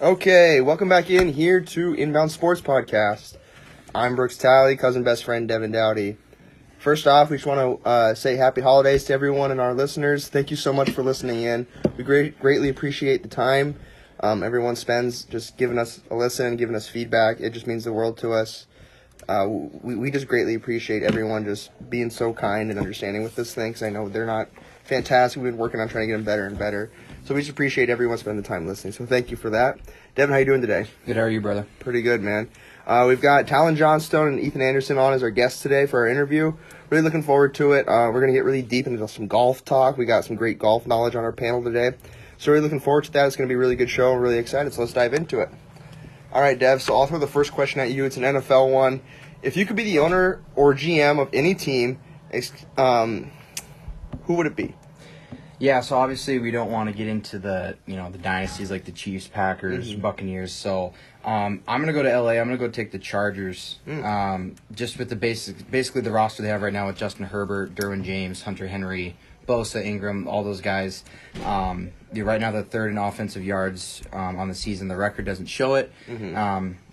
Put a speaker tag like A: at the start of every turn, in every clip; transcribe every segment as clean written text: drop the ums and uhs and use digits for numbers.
A: Okay, welcome back in here to Inbound Sports Podcast. I'm Brooks Talley, cousin best friend Devin Dowdy. First off, we just want to say happy holidays to everyone and our listeners. Thank you so much for listening in. We greatly appreciate the time everyone spends just giving us a listen, giving us feedback. It just means the world to us. We just greatly appreciate everyone just being so kind and understanding with this thing, because I know they're not fantastic. We've been working on trying to get them better and better. So we just appreciate everyone spending the time listening. So thank you for that. Devin, how you doing today?
B: Good, how are you, brother?
A: Pretty good, man. We've got Talon Johnstone and Ethan Anderson on as our guests today for our interview. Really looking forward to it. We're going to get really deep into some golf talk. We got some great golf knowledge on our panel today. So really looking forward to that. It's going to be a really good show. I'm really excited, so let's dive into it. All right, Dev, so I'll throw the first question at you. It's an NFL one. If you could be the owner or GM of any team, who would it be?
B: Yeah, so obviously we don't want to get into the dynasties like the Chiefs, Packers, Buccaneers. So I'm going to go to LA. I'm going to go take the Chargers. Just with the basically the roster they have right now with Justin Herbert, Derwin James, Hunter Henry, Bosa, Ingram, all those guys. Right now they're third in offensive yards on the season. The record doesn't show it.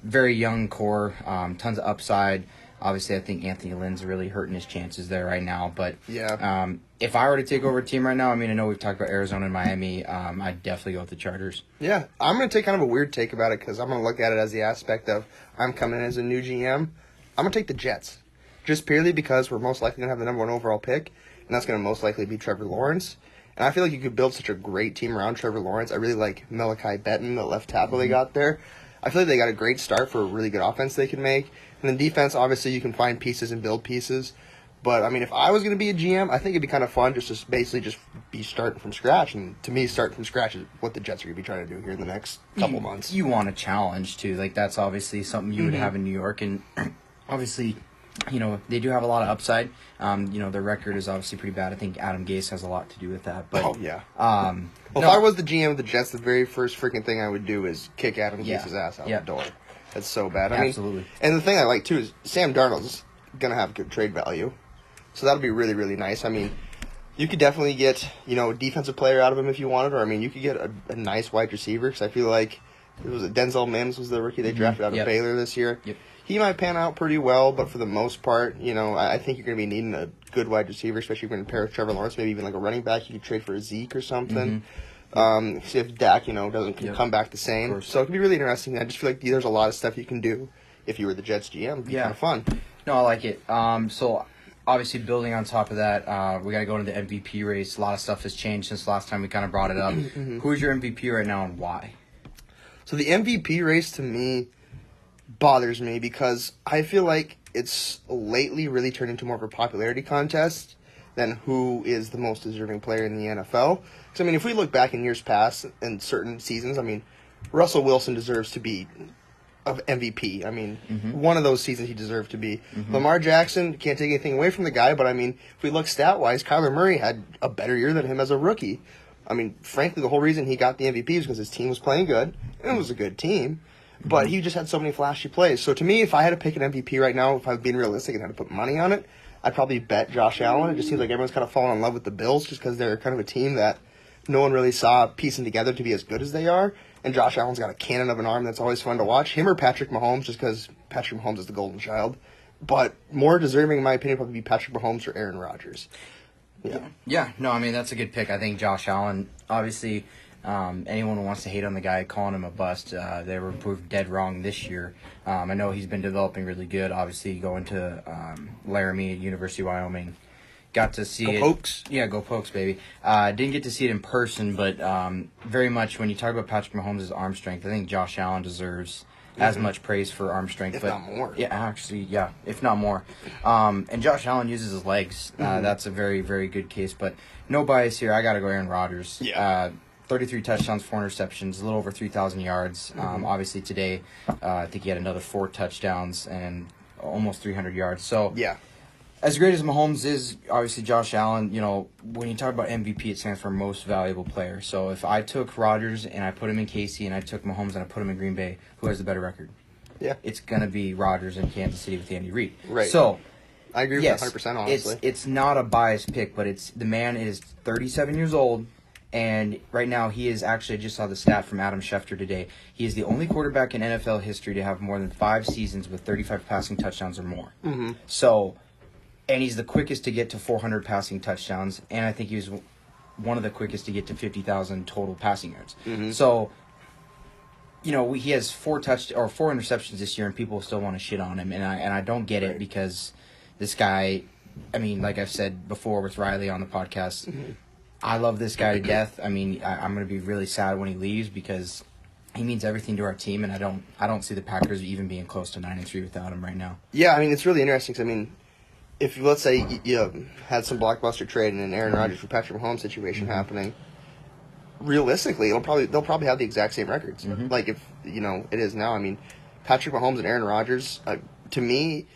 B: Very young core, tons of upside. Obviously, I think Anthony Lynn's really hurting his chances there right now. But
A: yeah.
B: If I were to take over a team right now, I know we've talked about Arizona and Miami. I'd definitely go with the Chargers.
A: Yeah, I'm going to take kind of a weird take about it, because I'm going to look at it as the aspect of I'm coming in as a new GM. I'm going to take the Jets, just purely because we're most likely going to have the number one overall pick, and that's going to most likely be Trevor Lawrence. And I feel like you could build such a great team around Trevor Lawrence. I really like Malachi Betton, the left tackle they got there. I feel like they got a great start for a really good offense they can make. And then defense, obviously, you can find pieces and build pieces. But, if I was going to be a GM, I think it'd be kind of fun just to basically just be starting from scratch. And to me, starting from scratch is what the Jets are going to be trying to do here in the next couple months.
B: You want a challenge, too. Like, that's obviously something you would have in New York. And obviously, they do have a lot of upside. Their record is obviously pretty bad. I think Adam Gase has a lot to do with that. But,
A: If I was the GM of the Jets, the very first freaking thing I would do is kick Adam Gase's ass out the door. That's so bad.
B: Absolutely.
A: And the thing I like, too, is Sam Darnold's going to have good trade value. So that'll be really, really nice. You could definitely get, a defensive player out of him if you wanted, or, you could get a nice wide receiver, because I feel like Denzel Mims was the rookie they drafted out of Baylor this year.
B: Yep.
A: He might pan out pretty well, but for the most part, I think you're going to be needing a good wide receiver, especially if you're going to pair with Trevor Lawrence, maybe even like a running back. You could trade for a Zeke or something. See if Dak, doesn't come back the same. So it could be really interesting. I just feel like there's a lot of stuff you can do if you were the Jets GM. It'd be kind of fun.
B: No, I like it. So obviously building on top of that, we got to go into the MVP race. A lot of stuff has changed since last time we kind of brought it up. Who's your MVP right now and why?
A: So the MVP race to me bothers me, because I feel like it's lately really turned into more of a popularity contest than who is the most deserving player in the NFL. Because, if we look back in years past in certain seasons, Russell Wilson deserves to be of MVP. One of those seasons he deserved to be. Lamar Jackson, can't take anything away from the guy, but if we look stat-wise, Kyler Murray had a better year than him as a rookie. Frankly, the whole reason he got the MVP is because his team was playing good, and it was a good team, but he just had so many flashy plays. So to me, if I had to pick an MVP right now, if I was being realistic and had to put money on it, I'd probably bet Josh Allen. It just seems like everyone's kind of fallen in love with the Bills just because they're kind of a team that no one really saw piecing together to be as good as they are. And Josh Allen's got a cannon of an arm that's always fun to watch. Him or Patrick Mahomes, just because Patrick Mahomes is the golden child. But more deserving, in my opinion, probably be Patrick Mahomes or Aaron Rodgers.
B: Yeah. No, that's a good pick. I think Josh Allen, obviously, anyone who wants to hate on the guy, calling him a bust, they were proved dead wrong this year. I know he's been developing really good. Obviously, going to Laramie, University of Wyoming. Got to see it.
A: Go Pokes.
B: Yeah, go Pokes, baby. Didn't get to see it in person, but very much when you talk about Patrick Mahomes' arm strength, I think Josh Allen deserves as much praise for arm strength.
A: If not more.
B: Yeah, actually, if not more. And Josh Allen uses his legs. That's a very, very good case, but no bias here. I got to go Aaron Rodgers.
A: Yeah.
B: 33 touchdowns, 4 interceptions, a little over 3,000 yards. Obviously today, I think he had another 4 touchdowns and almost 300 yards. So
A: yeah.
B: As great as Mahomes is, obviously Josh Allen, when you talk about MVP, it stands for most valuable player. So if I took Rodgers and I put him in KC and I took Mahomes and I put him in Green Bay, who has the better record?
A: Yeah.
B: It's going to be Rodgers in Kansas City with Andy Reid.
A: Right.
B: So
A: I agree with that 100%, honestly.
B: It's not a biased pick, but the man is 37 years old, And right now, he is actually, I just saw the stat from Adam Schefter today. He is the only quarterback in NFL history to have more than 5 seasons with 35 passing touchdowns or more.
A: Mm-hmm.
B: So, and he's the quickest to get to 400 passing touchdowns, and I think he was one of the quickest to get to 50,000 total passing yards.
A: Mm-hmm.
B: So, you know, he has 4 interceptions this year, and people still want to shit on him, and I don't get it because this guy, I mean, like I've said before with Riley on the podcast.
A: Mm-hmm.
B: I love this guy to death. I mean, I'm going to be really sad when he leaves because he means everything to our team, and I don't see the Packers even being close to 9-3 without him right now.
A: Yeah, I mean, it's really interesting 'cause, I mean, if let's say you had some blockbuster trade and an Aaron Rodgers for Patrick Mahomes situation happening, realistically, they'll probably have the exact same records.
B: Mm-hmm.
A: Like if it is now. I mean, Patrick Mahomes and Aaron Rodgers. To me,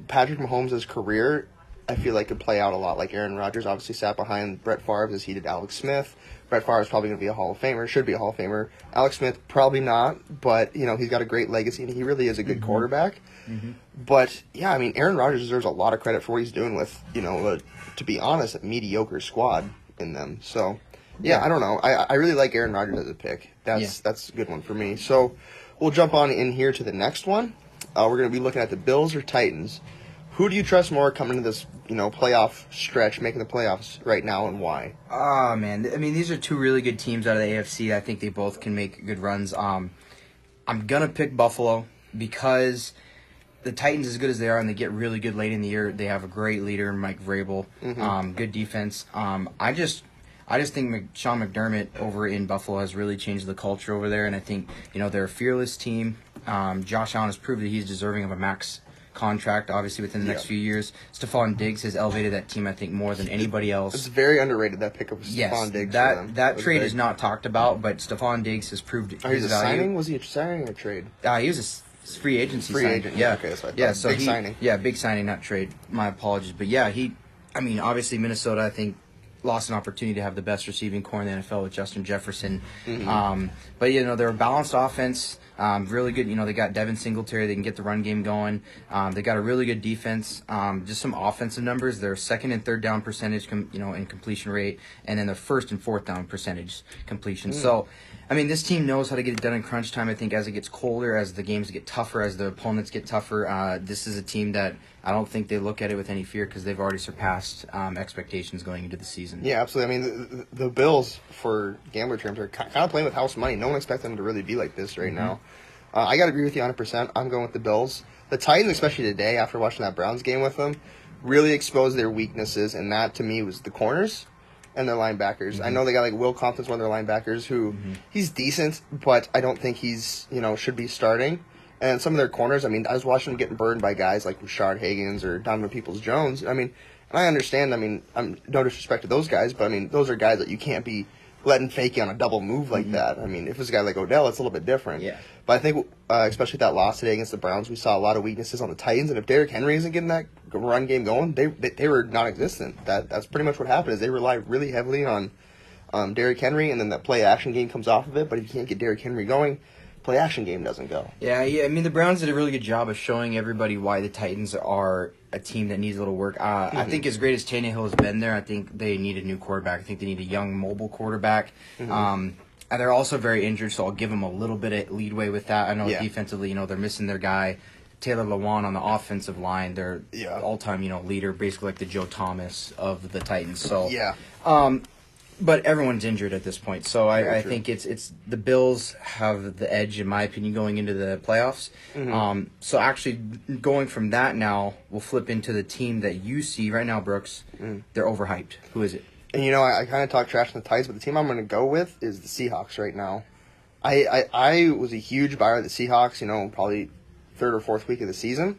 A: Patrick Mahomes' career, I feel like could play out a lot like Aaron Rodgers. Obviously, sat behind Brett Favre as he did Alex Smith. Brett Favre is probably going to be a Hall of Famer. Should be a Hall of Famer. Alex Smith probably not, but he's got a great legacy and he really is a good quarterback.
B: Mm-hmm.
A: But yeah, I mean, Aaron Rodgers deserves a lot of credit for what he's doing with to be honest, a mediocre squad in them. So yeah, I don't know. I really like Aaron Rodgers as a pick. That's a good one for me. So we'll jump on in here to the next one. We're going to be looking at the Bills or Titans. Who do you trust more coming into this, playoff stretch, making the playoffs right now, and why?
B: Oh, man. I mean, these are 2 really good teams out of the AFC. I think they both can make good runs. I'm going to pick Buffalo because the Titans, as good as they are, and they get really good late in the year, they have a great leader, Mike Vrabel, good defense. I just think Sean McDermott over in Buffalo has really changed the culture over there, and I think, they're a fearless team. Josh Allen has proved that he's deserving of a max contract, obviously, within the next few years. Stephon Diggs has elevated that team, I think, more than anybody else.
A: It's very underrated, that pick of Stephon Diggs.
B: That trade is not talked about, but Stephon Diggs has proved his value.
A: Signing? Was he a signing or a trade?
B: He was a free agency signing.
A: Agent.
B: Yeah.
A: Okay, that's what I thought.
B: So
A: big signing.
B: Yeah, big signing, not trade. My apologies. But yeah, obviously Minnesota, I think, lost an opportunity to have the best receiving core in the NFL with Justin Jefferson.
A: Mm-hmm.
B: But they're a balanced offense. Really good. They got Devin Singletary. They can get the run game going. They got a really good defense. Just some offensive numbers. Their second and third down percentage, in completion rate, and then their first and fourth down percentage completion. So, I mean, this team knows how to get it done in crunch time. I think as it gets colder, as the games get tougher, as the opponents get tougher, this is a team that I don't think they look at it with any fear because they've already surpassed expectations going into the season.
A: Yeah, absolutely. I mean, the Bills, for gambler terms, are kind of playing with house money. No one expects them to really be like this right now. I got to agree with you 100%. I'm going with the Bills. The Titans, especially today, after watching that Browns game with them, really exposed their weaknesses, and that, to me, was the corners and their linebackers. I know they got, Will Compton's one of their linebackers who, he's decent, but I don't think he's, should be starting. And some of their corners, I mean, I was watching them getting burned by guys like Rashard Higgins or Donovan Peoples-Jones. I mean, and I understand, I'm no disrespect to those guys, but, those are guys that you can't be letting fake you on a double move like that. I mean, if it's a guy like Odell, it's a little bit different.
B: Yeah.
A: But I think, especially that loss today against the Browns, we saw a lot of weaknesses on the Titans. And if Derrick Henry isn't getting that run game going, they were non-existent. That's pretty much what happened. Is they rely really heavily on Derrick Henry, and then that play action game comes off of it. But if you can't get Derrick Henry going, play action game doesn't go.
B: Yeah. I mean, the Browns did a really good job of showing everybody why the Titans are a team that needs a little work. I think as great as Tannehill has been there, I think they need a new quarterback. I think they need a young, mobile quarterback. And they're also very injured, so I'll give them a little bit of leadway with that. I know defensively, they're missing their guy, Taylor Lewan, on the offensive line. They're all-time, leader, basically like the Joe Thomas of the Titans. So but everyone's injured at this point, so I think it's the Bills have the edge, in my opinion, going into the playoffs. So actually, going from that now, we'll flip into the team that you see right now, Brooks. They're overhyped. Who is it?
A: And I kind of talk trash on the Titans, but the team I'm going to go with is the Seahawks right now. I was a huge buyer of the Seahawks, probably third or fourth week of the season,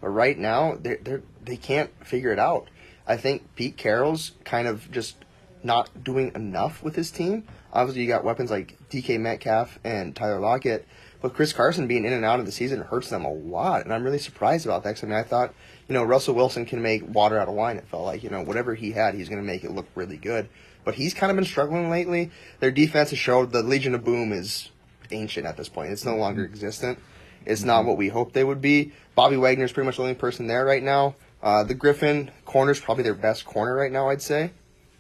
A: but right now they can't figure it out. I think Pete Carroll's kind of just not doing enough with his team. Obviously, you got weapons like DK Metcalf and Tyler Lockett, but Chris Carson being in and out of the season hurts them a lot, and I'm really surprised about that. 'Cause, I thought, Russell Wilson can make water out of wine, it felt like. Whatever he had, he's going to make it look really good. But he's kind of been struggling lately. Their defense has showed the Legion of Boom is ancient at this point. It's no longer existent. It's not what we hoped they would be. Bobby Wagner's pretty much the only person there right now. The Griffin corner's probably their best corner right now, I'd say.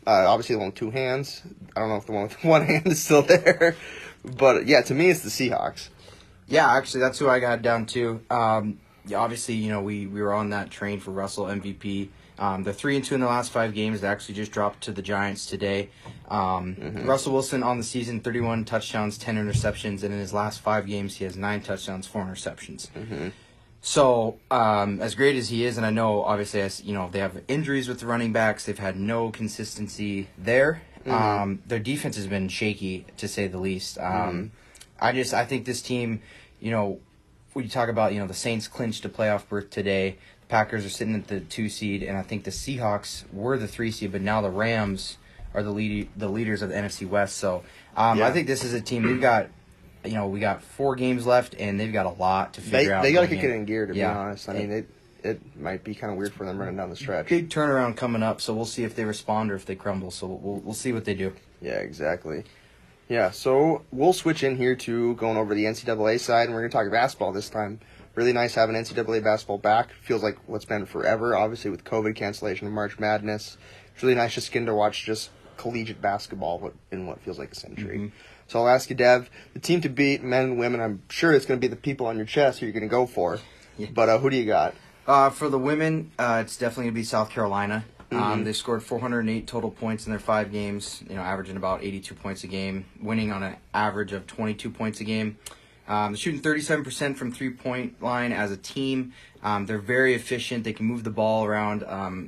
A: Obviously, the one with two hands. I don't know if the one with one hand is still there. But, yeah, to me, it's the Seahawks.
B: Yeah, actually, that's who I got down to. Yeah, obviously, you know, we were on that train for Russell MVP. They're 3-2 in the last 5 games. They actually just dropped to the Giants today. Russell Wilson on the season, 31 touchdowns, 10 interceptions, and in his last 5 games, he has 9 touchdowns, 4 interceptions. So, as great as he is, and I know, obviously, as you know, they have injuries with the running backs. They've had no consistency there. Their defense has been shaky, to say the least. I think this team, you know, when you talk about, you know, the Saints clinched a playoff berth today. The Packers are sitting at the 2 seed, and I think the Seahawks were the 3 seed, but now the Rams are the leaders of the NFC West. So, I think this is a team. We've got, you know, we got 4 games left, and they've got a lot to figure out.
A: They got to kick it in gear, to be honest. I mean, it might be kind of weird for them running down the stretch.
B: Big turnaround coming up, so we'll see if they respond or if they crumble. So we'll see what they do.
A: Yeah, exactly. Yeah, so we'll switch in here to going over the NCAA side, and we're going to talk basketball this time. Really nice having NCAA basketball back. Feels like what's been forever, obviously, with COVID cancellation of March Madness. It's really nice just getting to watch just collegiate basketball in what feels like a century. So I'll ask you, Dev, the team to beat, men and women, I'm sure it's going to be the people on your chest who you're going to go for.
B: Yeah.
A: But who do you got?
B: For the women, it's definitely going to be South Carolina. They scored 408 total points in their 5 games, you know, averaging about 82 points a game, winning on an average of 22 points a game. They're shooting 37% from three-point line as a team. They're very efficient. They can move the ball around.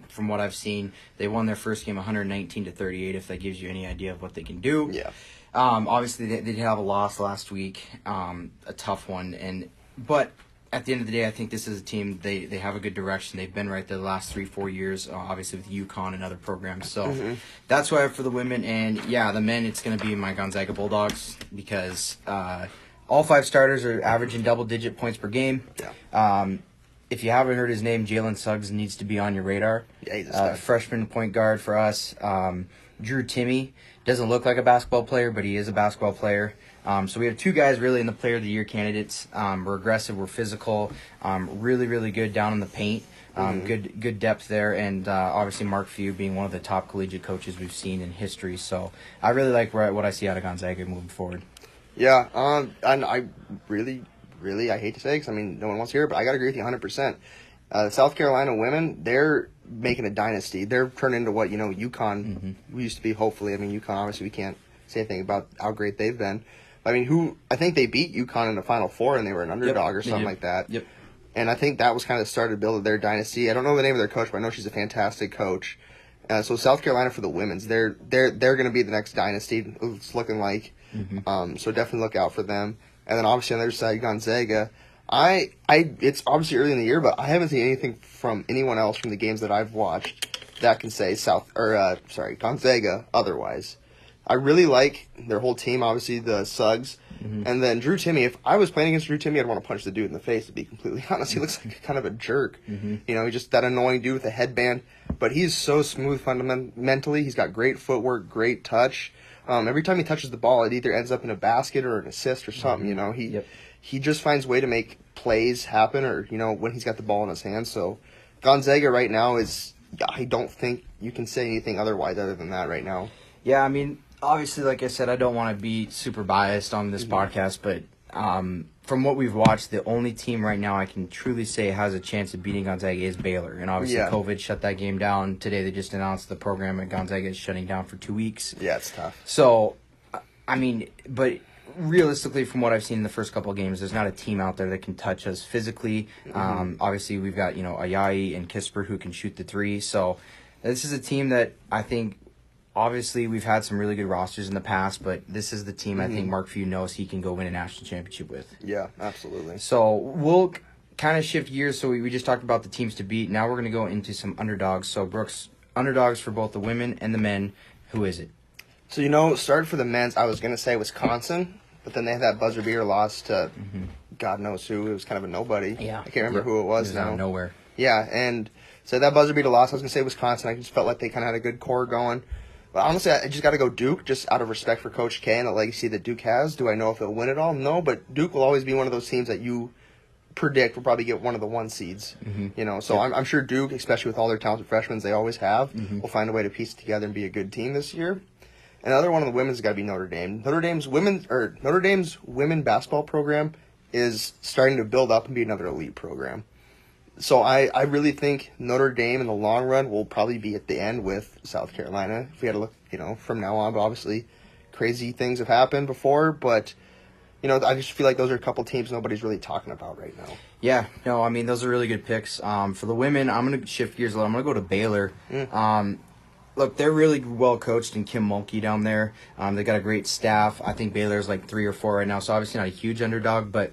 B: From what I've seen, they won their first game 119-38, if that gives you any idea of what they can do.
A: Yeah.
B: Obviously, they did have a loss last week, a tough one. But at the end of the day, I think this is a team, they have a good direction. They've been right there the last 3-4 years, obviously with UConn and other programs. So that's why I have for the women. And, yeah, the men, it's going to be my Gonzaga Bulldogs because all 5 starters are averaging double-digit points per game.
A: Yeah.
B: If you haven't heard his name, Jalen Suggs needs to be on your radar.
A: Yeah, he's a stud.
B: Freshman point guard for us. Drew Timme doesn't look like a basketball player, but he is a basketball player. So we have 2 guys really in the Player of the Year candidates. We're aggressive, we're physical, really, really good down in the paint. Good depth there, and obviously Mark Few being one of the top collegiate coaches we've seen in history. So I really like what I see out of Gonzaga moving forward.
A: Yeah, and I really, I hate to say it because, I mean, no one wants to hear it, but I got to agree with you 100%. South Carolina women, they're making a dynasty. They're turning into what, you know, UConn we used to be, hopefully. I mean, UConn, obviously, we can't say anything about how great they've been. I mean, I think they beat UConn in the Final Four, and they were an underdog or something like that.
B: Yep.
A: And I think that was kind of the start of build of their dynasty. I don't know the name of their coach, but I know she's a fantastic coach. So South Carolina for the women's, they're going to be the next dynasty. It's looking like. So definitely look out for them. And then obviously on the other side, Gonzaga. It's obviously early in the year, but I haven't seen anything from anyone else from the games that I've watched that can say Gonzaga otherwise. I really like their whole team, obviously the Suggs. And then Drew Timme, if I was playing against Drew Timme, I'd want to punch the dude in the face, to be completely honest. He looks like kind of a jerk. You know, he's just that annoying dude with a headband. But he's so smooth fundamentally. He's got great footwork, great touch. Every time he touches the ball, it either ends up in a basket or an assist or something, you know. He just finds a way to make plays happen or, you know, when he's got the ball in his hands. So Gonzaga right now I don't think you can say anything other than that right now.
B: Yeah, I mean, obviously, like I said, I don't want to be super biased on this podcast, but from what we've watched, the only team right now I can truly say has a chance of beating Gonzaga is Baylor. And obviously, COVID shut that game down. Today, they just announced the program at Gonzaga is shutting down for 2 weeks.
A: Yeah, it's tough.
B: So, I mean, but realistically, from what I've seen in the first couple of games, there's not a team out there that can touch us physically. Obviously, we've got, you know, Ayayi and Kispert who can shoot the 3. So, this is a team that I think, obviously, we've had some really good rosters in the past, but this is the team I think Mark Few knows he can go win a national championship with.
A: Yeah, absolutely.
B: So we'll kind of shift gears. So we just talked about the teams to beat. Now we're going to go into some underdogs. So, Brooks, underdogs for both the women and the men. Who is it?
A: So, you know, started for the men's, I was going to say Wisconsin, but then they had that buzzer beater loss to God knows who. It was kind of a nobody.
B: Yeah.
A: I can't remember who it was now.
B: Out of nowhere.
A: Yeah, and so that buzzer beater loss, I was going to say Wisconsin. I just felt like they kind of had a good core going. But honestly, I just got to go Duke, just out of respect for Coach K and the legacy that Duke has. Do I know if they'll win it all? No, but Duke will always be one of those teams that you predict will probably get one of the 1 seeds. You know, so I'm sure Duke, especially with all their talented freshmen they always have, will find a way to piece it together and be a good team this year. Another one of the women's got to be Notre Dame. Notre Dame's women basketball program is starting to build up and be another elite program. So I really think Notre Dame in the long run will probably be at the end with South Carolina. If we had to look, you know, from now on, but obviously crazy things have happened before, but you know, I just feel like those are a couple teams nobody's really talking about right now.
B: Yeah, no, I mean, those are really good picks. For the women, I'm going to shift gears a little. I'm going to go to Baylor. Look, they're really well coached in Kim Mulkey down there. They got a great staff. I think Baylor's like 3 or 4 right now, so obviously not a huge underdog, but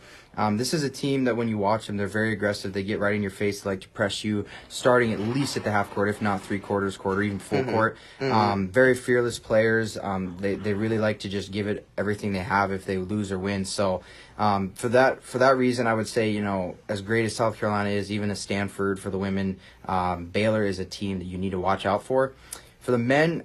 B: this is a team that when you watch them, they're very aggressive. They get right in your face. They like to press you, starting at least at the half court, if not 3/4, quarter, even full court. Very fearless players. They really like to just give it everything they have if they lose or win. So for that reason, I would say, you know, as great as South Carolina is, even as Stanford for the women, Baylor is a team that you need to watch out for. For the men,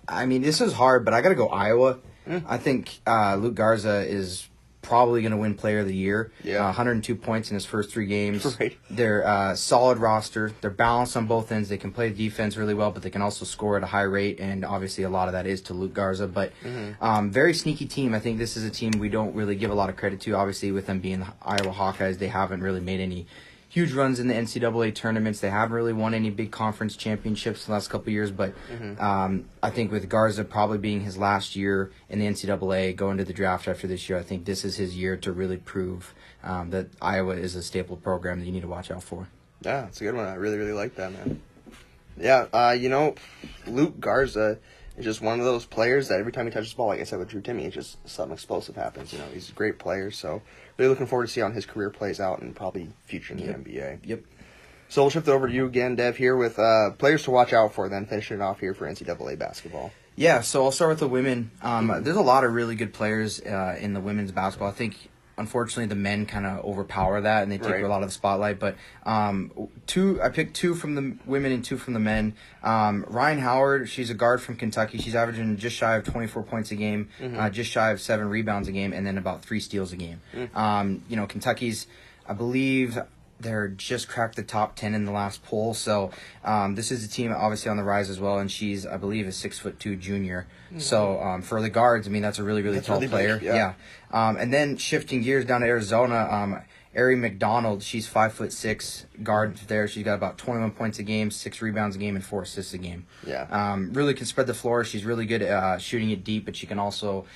B: I mean, this is hard, but I got to go Iowa. I think Luke Garza is probably going to win Player of the Year. 102 points in his first 3 games.
A: Right.
B: They're solid roster. They're balanced on both ends. They can play defense really well, but they can also score at a high rate, and obviously a lot of that is to Luke Garza. But very sneaky team. I think this is a team we don't really give a lot of credit to. Obviously, with them being the Iowa Hawkeyes, they haven't really made any huge runs in the NCAA tournaments. They haven't really won any big conference championships in the last couple of years, but I think with Garza probably being his last year in the NCAA, going to the draft after this year, I think this is his year to really prove that Iowa is a staple program that you need to watch out for.
A: Yeah, it's a good one. I really, really like that, man. Yeah, you know, Luke Garza is just one of those players that every time he touches the ball, like I said with Drew Timme, it's just something explosive happens. You know, he's a great player, so really looking forward to see how his career plays out and probably future in the NBA.
B: Yep.
A: So we'll shift it over to you again, Dev, here with players to watch out for, then finishing it off here for NCAA basketball.
B: Yeah, so I'll start with the women. There's a lot of really good players in the women's basketball. I think, unfortunately, the men kind of overpower that, and they take a lot of the spotlight. But I picked 2 from the women and 2 from the men. Ryan Howard, she's a guard from Kentucky. She's averaging just shy of 24 points a game, just shy of 7 rebounds a game, and then about 3 steals a game. You know, Kentucky's, I believe, they're just cracked the top 10 in the last poll. So this is a team obviously on the rise as well, and she's, I believe, a 6'2" junior. So for the guards, I mean, that's a really, really tall player.
A: Big, yeah.
B: And then shifting gears down to Arizona, Ari McDonald, she's 5'6" guard there. She's got about 21 points a game, 6 rebounds a game, and 4 assists a game.
A: Yeah.
B: Really can spread the floor. She's really good at shooting it deep, but she can also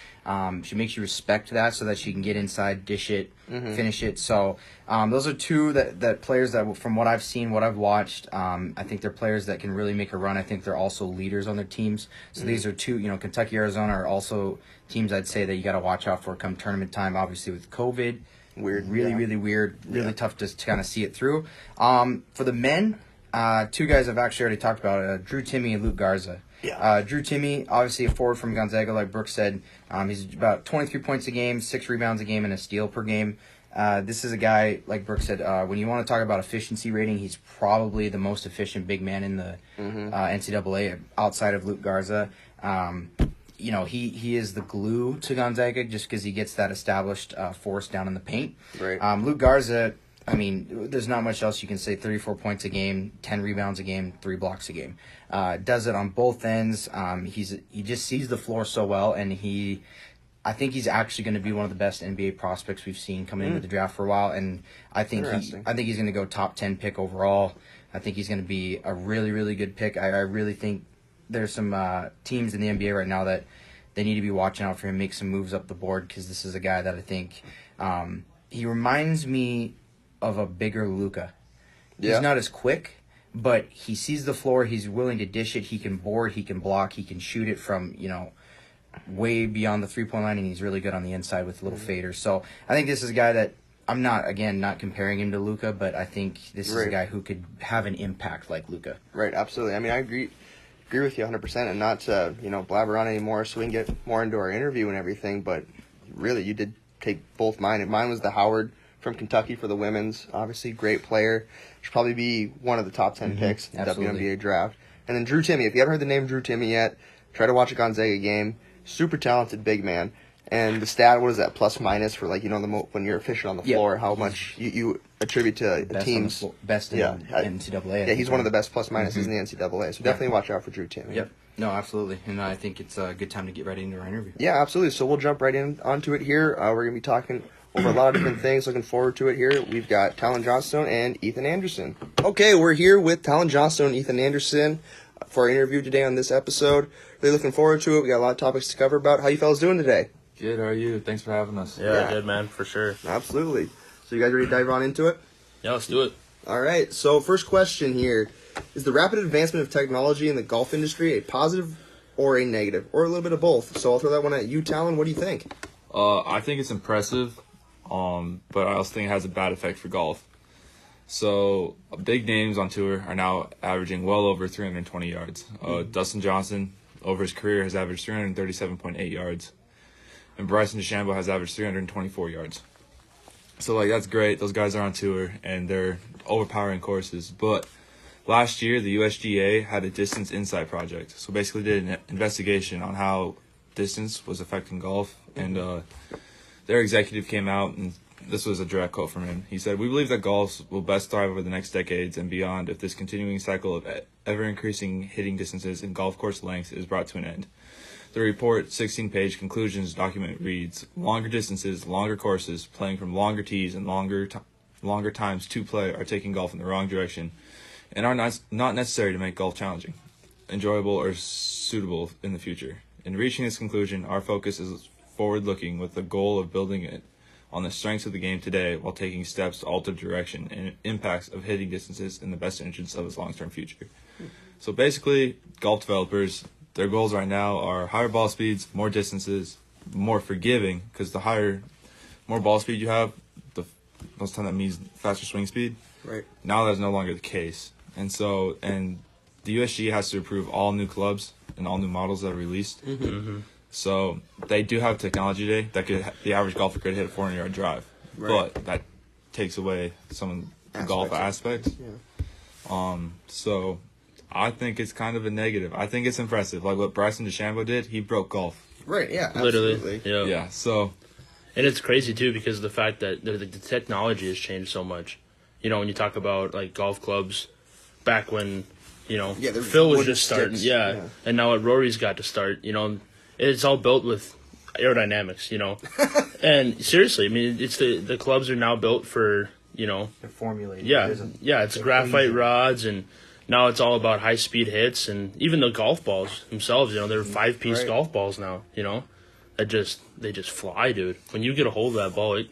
B: she makes you respect that so that she can get inside, dish it, finish it. So those are 2 that players that, from what I've seen, what I've watched, I think they're players that can really make a run. I think they're also leaders on their teams. So these are 2, you know, Kentucky, Arizona are also teams I'd say that you got to watch out for come tournament time. Obviously with COVID. Really weird, really tough to kind of see it through. For the men, 2 guys I've actually already talked about, Drew Timme and Luke Garza.
A: Yeah.
B: Drew Timme, obviously a forward from Gonzaga, like Brooks said. He's about 23 points a game, 6 rebounds a game, and a steal per game. This is a guy, like Brooks said, when you want to talk about efficiency rating, he's probably the most efficient big man in the NCAA outside of Luke Garza. You know, he is the glue to Gonzaga just because he gets that established force down in the paint.
A: Right.
B: Luke Garza, I mean, there's not much else you can say. 34 points a game, 10 rebounds a game, 3 blocks a game. Does it on both ends. He just sees the floor so well, and I think he's actually going to be one of the best NBA prospects we've seen coming into the draft for a while. And I think he's going to go top 10 pick overall. I think he's going to be a really, really good pick. I really think there's some teams in the NBA right now that they need to be watching out for him, make some moves up the board, because this is a guy that I think he reminds me of a bigger Luka.
A: Yeah.
B: He's not as quick, but he sees the floor. He's willing to dish it. He can board. He can block. He can shoot it from, you know, way beyond the three-point line, and he's really good on the inside with little faders. So I think this is a guy that I'm not comparing him to Luka, but I think this is a guy who could have an impact like Luka.
A: Right, absolutely. I mean, I agree with you 100%, and not to, you know, blabber on anymore so we can get more into our interview and everything, but really, you did take both mine. And mine was the Howard from Kentucky for the women's. Obviously, great player. Should probably be one of the top 10 picks in the WNBA draft. And then Drew Timme. If you haven't heard the name Drew Timme yet, try to watch a Gonzaga game. Super talented big man. And the stat, what is that, plus minus for like, when you're efficient on the
B: Yep.
A: floor, how much you attribute to teams.
B: Best in NCAA.
A: Yeah, he's one of the best plus minuses in the NCAA. So definitely watch out for Drew Timme.
B: Yep. No, absolutely. And I think it's a good time to get right into our interview.
A: Yeah, absolutely. So we'll jump right onto it here. We're going to be talking over a lot of different things. Looking forward to it here. We've got Talon Johnstone and Ethan Anderson. Okay, we're here with Talon Johnstone and Ethan Anderson for our interview today on this episode. Really looking forward to it. We got a lot of topics to cover about. How you fellas doing today?
C: Good, how are you? Thanks for having us.
D: Yeah, good, man, for sure.
A: Absolutely. So you guys ready to dive on into it?
D: Yeah, let's do it.
A: All right. So first question here. Is the rapid advancement of technology in the golf industry a positive or a negative? Or a little bit of both? So I'll throw that one at you, Talon. What do you think?
C: I think it's impressive, but I also think it has a bad effect for golf. So big names on tour are now averaging well over 320 yards. Dustin Johnson, over his career, has averaged 337.8 yards. And Bryson DeChambeau has averaged 324 yards. So, that's great. Those guys are on tour, and they're overpowering courses. But last year, the USGA had a distance insight project. So, basically did an investigation on how distance was affecting golf. And their executive came out, and this was a direct quote from him. He said, "We believe that golf will best thrive over the next decades and beyond if this continuing cycle of ever-increasing hitting distances and golf course lengths is brought to an end." The report, 16-page conclusions document reads, "Longer distances, longer courses, playing from longer tees, and longer times to play are taking golf in the wrong direction and are not necessary to make golf challenging, enjoyable, or suitable in the future. In reaching this conclusion, our focus is forward-looking with the goal of building it on the strengths of the game today while taking steps to alter direction and impacts of hitting distances in the best interest of its long-term future." So basically, golf developers, their goals right now are higher ball speeds, more distances, more forgiving, because more ball speed you have, most time that means faster swing speed.
A: Right.
C: Now that's no longer the case. And the USGA has to approve all new clubs and all new models that are released. So they do have technology today that the average golfer could hit a 400-yard drive.
A: Right.
C: But that takes away some of the golf
A: Aspects.
C: aspects. So I think it's kind of a negative. I think it's impressive. Like what Bryson DeChambeau did, he broke golf.
A: Right, yeah,
D: Literally.
A: absolutely.
D: Yeah.
C: Yeah, so
D: And it's crazy, too, because of the fact that the technology has changed so much. When you talk about, golf clubs back when,
A: they're
D: Phil was
A: wooden
D: just starting.
A: sticks.
D: Yeah. And now what Rory's got to start, it's all built with aerodynamics, And seriously, I mean, it's the clubs are now built for,
B: They're formulated.
D: it's graphite rods, and now it's all about high speed hits, and even the golf balls themselves, they're 5-piece
A: Right.
D: golf balls now, they just fly, dude. When you get a hold of that ball,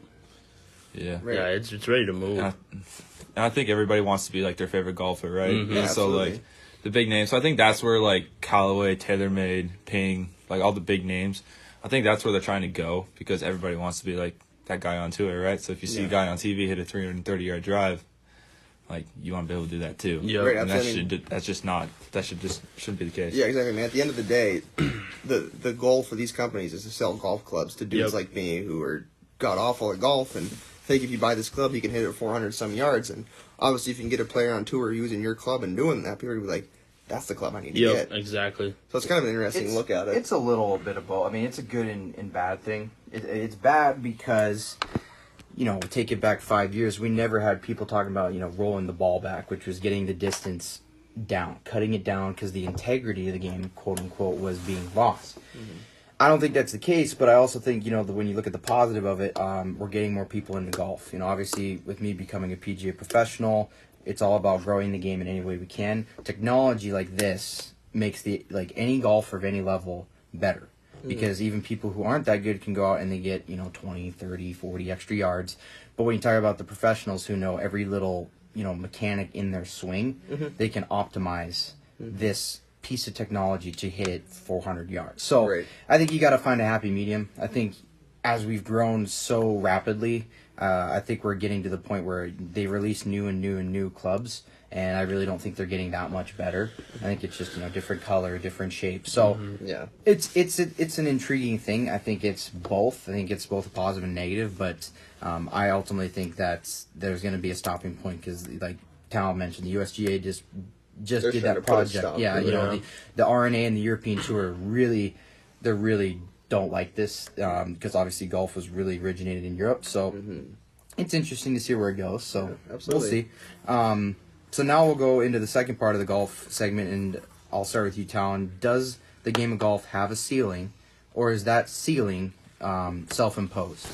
C: yeah.
A: Right.
D: it's ready to move.
C: And I think everybody wants to be like their favorite golfer, right?
D: Mhm.
A: Yeah,
C: And so
A: absolutely.
C: the big names. So I think that's where Callaway, TaylorMade, Ping, all the big names. I think that's where they're trying to go because everybody wants to be like that guy on tour, right? So if you see a guy on TV hit a 330-yard drive, you want to be able to do that too.
D: Yeah.
A: Right,
C: And
A: absolutely.
C: shouldn't be the case.
A: Yeah, exactly, man. At the end of the day, the goal for these companies is to sell golf clubs to dudes
D: Yep.
A: like me who are god awful at golf and think if you buy this club, you can hit it 400 some yards. And obviously, if you can get a player on tour using your club and doing that, people will be like, "That's the club I need to
D: Yep,
A: get."
D: exactly.
A: So it's kind of an interesting look at it.
B: It's a little bit of both. I mean, it's a good and bad thing. It's bad because, take it back 5 years, we never had people talking about, rolling the ball back, which was getting the distance down, cutting it down because the integrity of the game, quote unquote, was being lost. I don't think that's the case, but I also think, when you look at the positive of it, we're getting more people into golf. Obviously, with me becoming a PGA professional, it's all about growing the game in any way we can. Technology like this makes any golfer of any level better. Because even people who aren't that good can go out and they get, 20, 30, 40 extra yards. But when you talk about the professionals who know every little, mechanic in their swing, they can optimize this piece of technology to hit it 400 yards. So
A: Right.
B: I think you got to find a happy medium. I think as we've grown so rapidly, I think we're getting to the point where they release new clubs, and I really don't think they're getting that much better. I think it's just different color, different shape. So
A: Yeah.
B: it's an intriguing thing. I think it's both. I think it's both a positive and negative, but I ultimately think that there's going to be a stopping point because, like Tal mentioned, the USGA just
A: They're
B: did
A: trying to
B: that
A: put a
B: project.
A: stop
B: Yeah,
A: to it.
B: the RNA and the European Tour they're really don't like this because obviously golf was really originated in Europe. So it's interesting to see where it goes. So we'll see. So now we'll go into the second part of the golf segment, and I'll start with you, Talon. Does the game of golf have a ceiling, or is that ceiling self-imposed?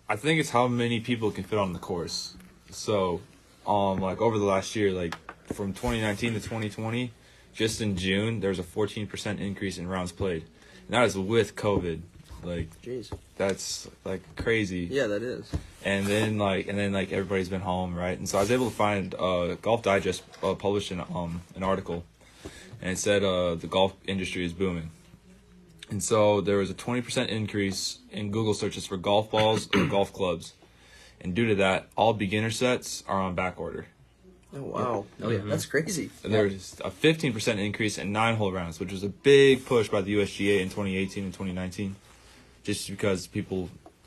C: I think it's how many people can fit on the course. So, like over the last year, like from 2019 to 2020, just in June, there was a 14% increase in rounds played. And that is with COVID. Like,
A: Jeez.
C: that's like crazy.
A: Yeah, that is.
C: And then everybody's been home, right? And so I was able to find Golf Digest published an article, and it said the golf industry is booming. And so there was a 20% increase in Google searches for golf balls or golf clubs. And due to that, all beginner sets are on back order.
A: Oh, wow. Oh, yeah. That's crazy.
C: And there was a 15% increase in 9-hole rounds, which was a big push by the USGA in 2018 and 2019. Just because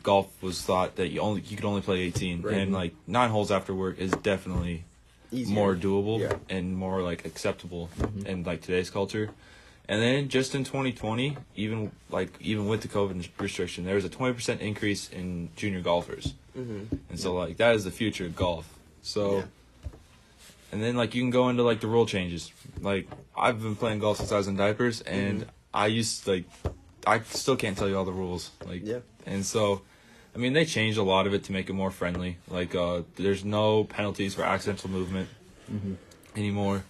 C: golf was thought that you could only play 18.
A: Right.
C: And like 9 holes after work is definitely
A: Easier.
C: more doable
A: Yeah.
C: and more like acceptable in like today's culture. And then just in 2020, even with the COVID restriction, there was a 20% increase in junior golfers. And so like that is the future of golf. So
A: Yeah.
C: and then like you can go into like the rule changes. Like I've been playing golf since I was in diapers, and I still can't tell you all the rules. Like
A: Yeah.
C: And so I mean, they changed a lot of it to make it more friendly. Like, there's no penalties for accidental movement anymore.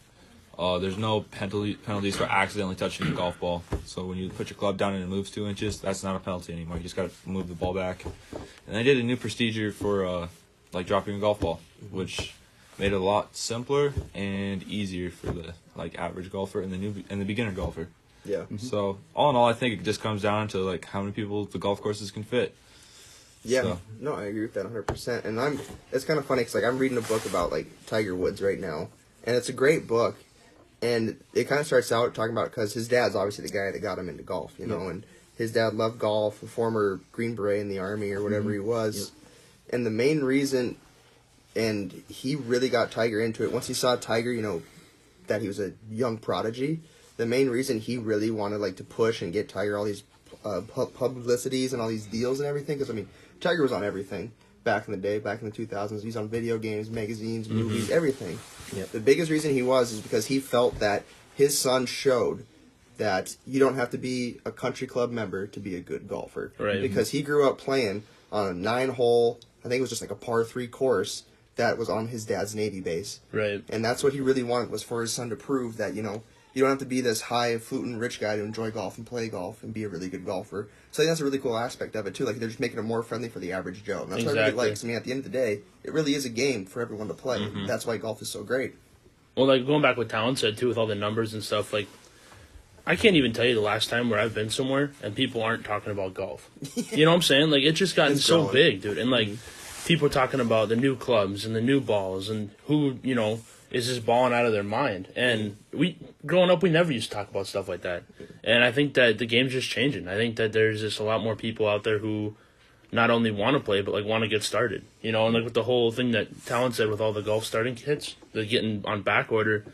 C: There's no penalties for accidentally touching the golf ball. So when you put your club down and it moves 2 inches, that's not a penalty anymore. You just got to move the ball back. And they did a new procedure for like dropping a golf ball, which made it a lot simpler and easier for the like average golfer and the beginner golfer.
A: Yeah.
C: So all in all, I think it just comes down to like how many people the golf courses can fit.
A: Yeah,
C: So.
A: no, I agree with that 100%. And it's kind of funny because like I'm reading a book about like Tiger Woods right now, and it's a great book. And it kind of starts out talking about because his dad's obviously the guy that got him into golf, you know, and his dad loved golf, a former Green Beret in the Army or whatever he was, and the main reason, and he really got Tiger into it once he saw Tiger, you know, that he was a young prodigy. The main reason he really wanted like to push and get Tiger all these publicities and all these deals and everything, because I mean, Tiger was on everything back in the day, back in the 2000s. He's on video games, magazines, movies, everything.
B: Yep.
A: The biggest reason he was is because he felt that his son showed that you don't have to be a country club member to be a good golfer.
D: Right.
A: Because he grew up playing on a 9-hole, I think it was just like a par 3 course that was on his dad's Navy base.
D: Right.
A: And that's what he really wanted, was for his son to prove that, you know, you don't have to be this highfalutin rich guy to enjoy golf and play golf and be a really good golfer. So I think that's a really cool aspect of it, too. Like, they're just making it more friendly for the average Joe. And that's what I really like. 'Cause, I mean, at the end of the day, it really is a game for everyone to play. That's why golf is so great.
D: Well, like going back what Talon said too, with all the numbers and stuff, like I can't even tell you the last time where I've been somewhere and people aren't talking about golf. You know what I'm saying? Like it's just gotten
A: It's
D: so
A: growing.
D: big, dude. And like people are talking about the new clubs and the new balls and who, you know, is just balling out of their mind. And growing up, we never used to talk about stuff like that. And I think that the game's just changing. I think that there's just a lot more people out there who not only want to play, but like want to get started. You know, and like with the whole thing that Talon said with all the golf starting kits, they're getting on back order.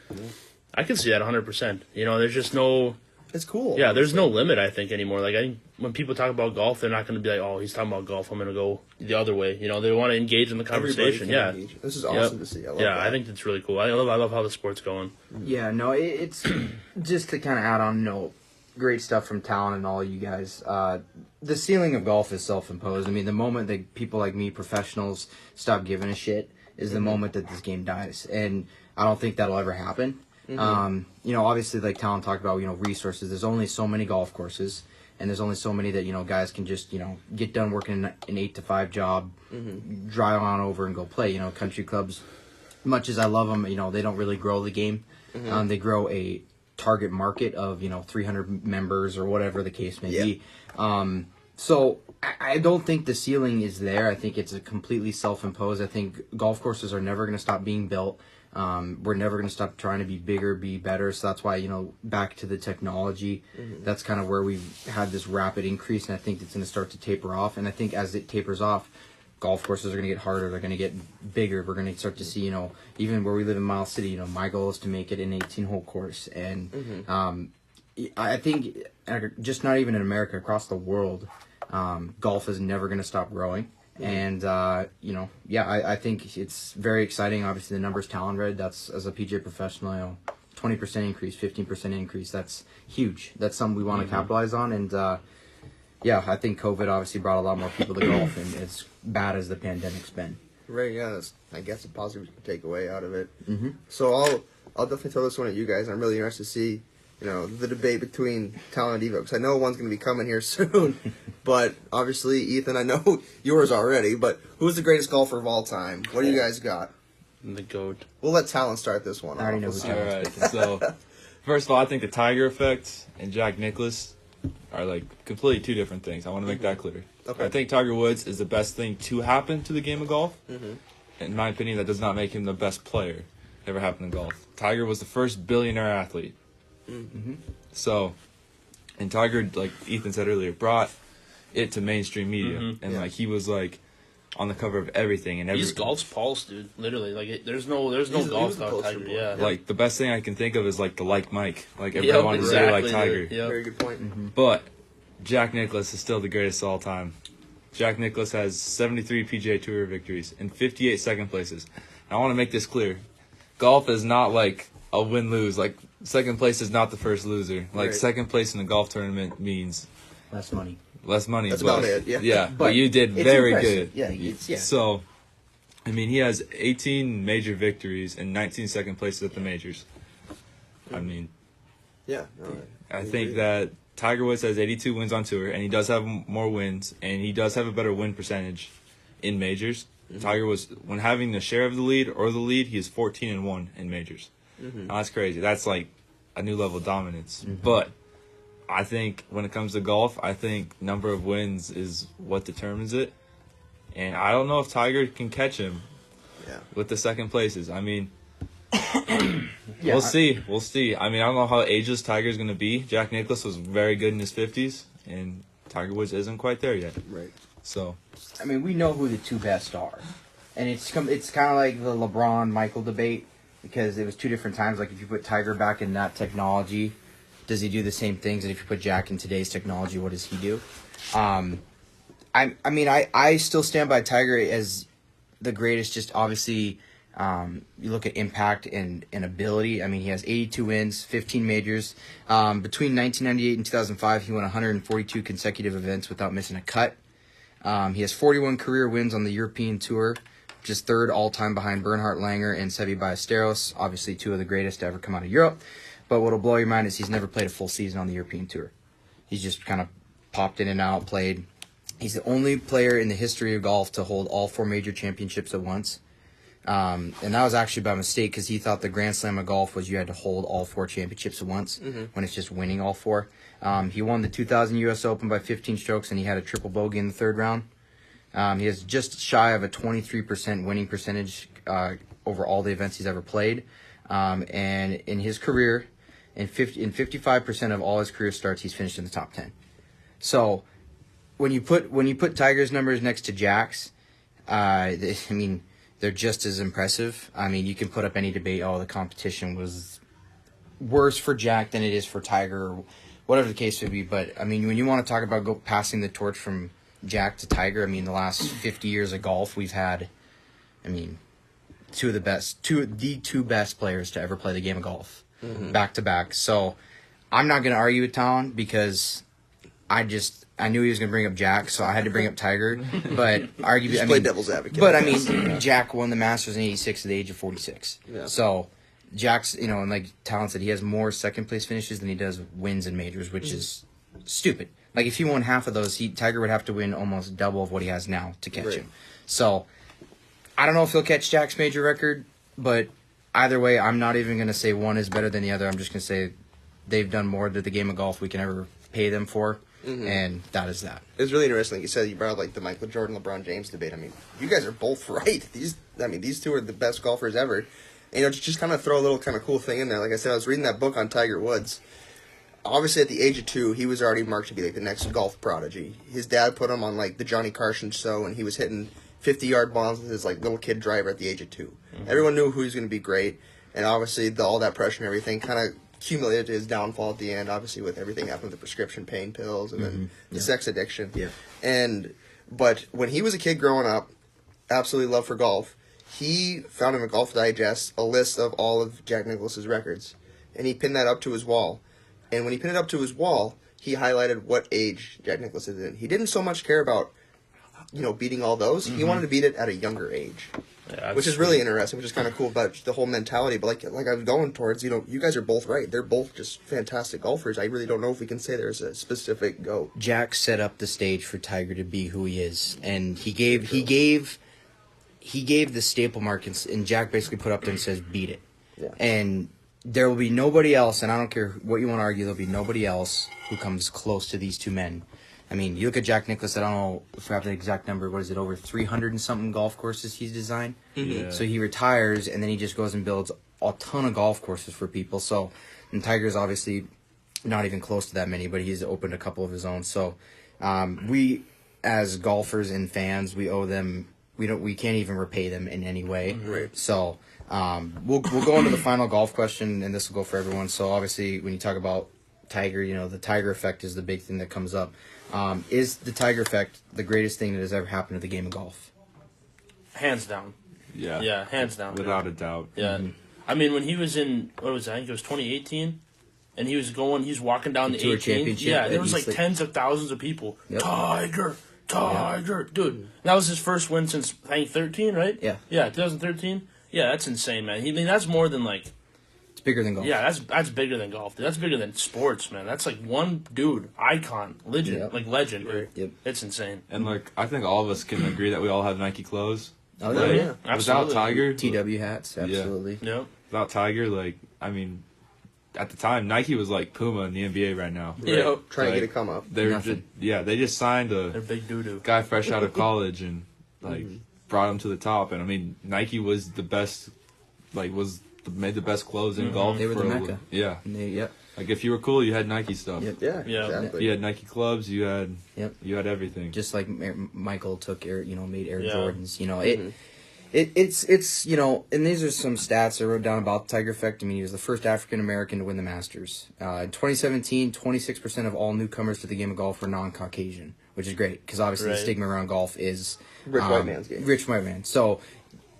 D: I can see that 100%. You know, there's just no,
A: It's cool.
D: yeah, there's no limit, I think, anymore. Like, I think when people talk about golf, they're not going to be like, oh, he's talking about golf, I'm going to go the other way. You know, they want to engage in the
A: Everybody
D: conversation.
A: can
D: Yeah.
A: engage. This is awesome to see. I love
D: Yeah,
A: that.
D: I think that's really cool. I love how the sport's going.
B: Yeah, no, it's just to kind of add on, great stuff from Talon and all you guys. The ceiling of golf is self-imposed. I mean, the moment that people like me, professionals, stop giving a shit is the moment that this game dies. And I don't think that'll ever happen. Obviously, like Talon talked about, resources. There's only so many golf courses, and there's only so many that, guys can just, get done working an 8-to-5 job, drive on over and go play. Country clubs, much as I love them, they don't really grow the game. They grow a target market of 300 members or whatever the case may be. So I don't think the ceiling is there. I think it's a completely self-imposed. I think golf courses are never going to stop being built. We're never going to stop trying to be bigger, be better. So that's why, back to the technology, that's kind of where we've had this rapid increase, and I think it's going to start to taper off. And I think as it tapers off, golf courses are going to get harder. They're going to get bigger. We're going to start to see, even where we live in Miles City, my goal is to make it an 18-hole course. And I think just not even in America, across the world, golf is never going to stop growing. And, I think it's very exciting. Obviously, the numbers Talon read, that's, as a PGA professional, 20% increase, 15% increase. That's huge. That's something we want to capitalize on. And, I think COVID obviously brought a lot more people to golf, and as bad as the pandemic's been.
A: Right, yeah, that's, I guess, a positive takeaway out of it.
B: Mm-hmm.
A: So I'll definitely throw this one at you guys. I'm really interested to see, the debate between Talon and Evo, because I know one's going to be coming here soon. But obviously, Ethan, I know yours already. But who's the greatest golfer of all time? What do you guys got?
D: The GOAT.
A: We'll let Talon start this one.
B: I already know
A: off.
B: who
C: All
B: Talon's
C: right. So, first of all, I think the Tiger effect and Jack Nicklaus are like completely two different things. I want to make that clear.
A: Okay.
C: I think Tiger Woods is the best thing to happen to the game of golf.
A: Mm-hmm.
C: In my opinion, that does not make him the best player ever happened in golf. Tiger was the first billionaire athlete.
A: Mm-hmm.
C: So, and Tiger, like Ethan said earlier, brought it to mainstream media, and
A: Yeah.
C: like he was like on the cover of everything and
D: He's golf's pulse, dude. Literally, like there's no
A: he
D: golf
A: was the
D: without
A: poster
D: Tiger.
A: boy.
D: Yeah.
C: Like the best thing I can think of is like the like Mike, like
D: Yep,
C: everyone wanted to say like
D: exactly,
C: Tiger.
D: dude. Yep.
A: Very good point.
C: But Jack Nicklaus is still the greatest of all time. Jack Nicklaus has 73 PGA Tour victories and 58 second places. And I want to make this clear. Golf is not like a win-lose. Like, second place is not the first loser. Like,
A: Right.
C: second place in a golf tournament means
B: Less money.
C: less money.
A: That's
C: but,
A: about it, yeah.
C: Yeah, but
B: But
C: you did
B: it's
C: very
B: impressive.
C: good.
B: Yeah, it's.
C: So, I mean, he has 18 major victories and 19 second places at the majors. I mean,
A: Yeah. No,
C: I think that Tiger Woods has 82 wins on tour, and he does have more wins, and he does have a better win percentage in majors. Tiger was, when having the share of the lead or the lead, he is 14-1 in majors. Now, that's crazy. That's like a new level of dominance. But I think when it comes to golf, I think number of wins is what determines it. And I don't know if Tiger can catch him
A: Yeah.
C: with the second places. I mean,
B: Yeah,
C: we'll see. We'll see. I mean, I don't know how ageless Tiger's going to be. Jack Nicklaus was very good in his 50s, and Tiger Woods isn't quite there yet.
A: Right.
C: So,
B: I mean, we know who the two best are, and it's kind of like the LeBron Michael debate, because it was two different times. Like, if you put Tiger back in that technology, does he do the same things? And if you put Jack in today's technology, what does he do? I still stand by Tiger as the greatest. Just obviously, you look at impact and ability. I mean, he has 82 wins, 15 majors. Between 1998 and 2005, he won 142 consecutive events without missing a cut. He has 41 career wins on the European Tour, which is third all-time behind Bernhard Langer and Seve Ballesteros, obviously two of the greatest to ever come out of Europe. But what'll blow your mind is he's never played a full season on the European Tour. He's just kind of popped in and out, played. He's the only player in the history of golf to hold all four major championships at once. And that was actually by mistake, because he thought the Grand Slam of golf was you had to hold all four championships at once, when it's just winning all four. He won the 2000 U.S. Open by 15 strokes, and he had a triple bogey in the third round. He has just shy of a 23% winning percentage over all the events he's ever played. And in his career, in 55% of all his career starts, he's finished in the top 10. So when you put Tiger's numbers next to Jack's, they're just as impressive. I mean, you can put up any debate. Oh, the competition was worse for Jack than it is for Tiger, or whatever the case would be. But I mean, when you want to talk about passing the torch from Jack to Tiger, I mean, the last 50 years of golf, we've had, two of the two best players to ever play the game of golf, back to back. So I'm not going to argue with Talon, because I knew he was going to bring up Jack, so I had to bring up Tiger. But arguably,
A: Play devil's advocate.
B: But I mean, Jack won the Masters in '86 at the age of 46.
A: Yeah.
B: So Jack's, and like Talon said, he has more second place finishes than he does wins in majors, which is stupid. Like, if he won half of those, Tiger would have to win almost double of what he has now to catch
A: Right.
B: him. So I don't know if he'll catch Jack's major record, but either way, I'm not even going to say one is better than the other. I'm just going to say they've done more to the game of golf we can ever pay them for, and that is that.
A: It's really interesting. Like you said, you brought up like the Michael Jordan, LeBron James debate. I mean, you guys are both right. These two are the best golfers ever. And, just kind of throw a little kind of cool thing in there. Like I said, I was reading that book on Tiger Woods. Obviously, at the age of 2, he was already marked to be like the next golf prodigy. His dad put him on like the Johnny Carson show, and he was hitting 50-yard bombs with his like little kid driver at the age of 2. Everyone knew who he was going to be great, and obviously all that pressure and everything kind of accumulated to his downfall at the end, obviously with everything happened with the prescription pain pills and then the sex addiction.
B: Yeah.
A: But when he was a kid growing up, absolutely love for golf, he found in a Golf Digest a list of all of Jack Nicklaus's records, and he pinned that up to his wall. And when he pinned it up to his wall, he highlighted what age Jack Nicklaus is in. He didn't so much care about, beating all those. He wanted to beat it at a younger age.
D: Yeah,
A: Which is really interesting, which is kind of cool about the whole mentality. But like I was going towards, you guys are both right. They're both just fantastic golfers. I really don't know if we can say there's a specific GOAT.
B: Jack set up the stage for Tiger to be who he is, and he gave the staple mark, and Jack basically put up there and says, "Beat it."
A: Yeah.
B: And there will be nobody else, and I don't care what you want to argue, there'll be nobody else who comes close to these two men. I mean, you look at Jack Nicklaus, I don't know if I have the exact number, what is it, over 300 and something golf courses he's designed?
C: Yeah.
B: So he retires, and then he just goes and builds a ton of golf courses for people. So, and Tiger's obviously not even close to that many, but he's opened a couple of his own. So, we, as golfers and fans, we owe them, we can't even repay them in any way.
A: Right.
B: So, we'll go into the final golf question, and this will go for everyone. So, obviously, when you talk about Tiger, the Tiger effect is the big thing that comes up. Is the Tiger effect the greatest thing that has ever happened to the game of golf?
D: Hands down.
C: Yeah.
D: Yeah, hands down.
C: Without a doubt.
D: Yeah. I mean, when he was in, I think it was 2018, and he was walking down the
B: Tour
D: 18th.
B: Championship
D: Yeah,
B: at
D: there was like
B: East Lake.
D: tens of thousands of people.
B: Yep.
D: Tiger. Dude, that was his first win since, I think, 13, right?
B: Yeah.
D: Yeah, 2013. Yeah, that's insane, man. I mean, that's more than like,
B: It's bigger than golf.
D: yeah, that's bigger than golf. Dude. That's bigger than sports, man. That's like one dude, icon, legend,
B: Yep.
D: legend, dude.
B: Yep.
D: It's insane.
C: And I think all of us can agree that we all have Nike clothes.
B: Oh,
C: Like,
B: yeah.
C: Without
D: Absolutely.
C: Tiger,
B: TW hats, absolutely.
D: Yep.
C: without Tiger, at the time, Nike was like Puma in the NBA right now.
D: Yeah.
A: Trying to
C: Like,
A: get a come up.
C: They were
B: Nothing.
C: they just signed
D: They're
C: a
D: big doo-doo.
C: guy fresh out of college and brought him to the top. And I mean, Nike was the best, made the best clothes in golf.
B: They were the
C: for a
B: Mecca.
C: Yeah,
B: And yep.
C: like if you were cool, you had Nike stuff.
B: Yep.
A: Yeah,
D: Yeah.
A: exactly.
C: You had Nike clubs. You had
B: Yep.
C: everything.
B: Just like Michael took made Air
D: Yeah.
B: Jordans. It's and these are some stats I wrote down about the Tiger effect. I mean, he was the first African American to win the Masters. In 2017, 26% of all newcomers to the game of golf were non-Caucasian, which is great because obviously the
D: Right.
B: stigma around golf is
A: Rich white man's game.
B: Rich white man. So,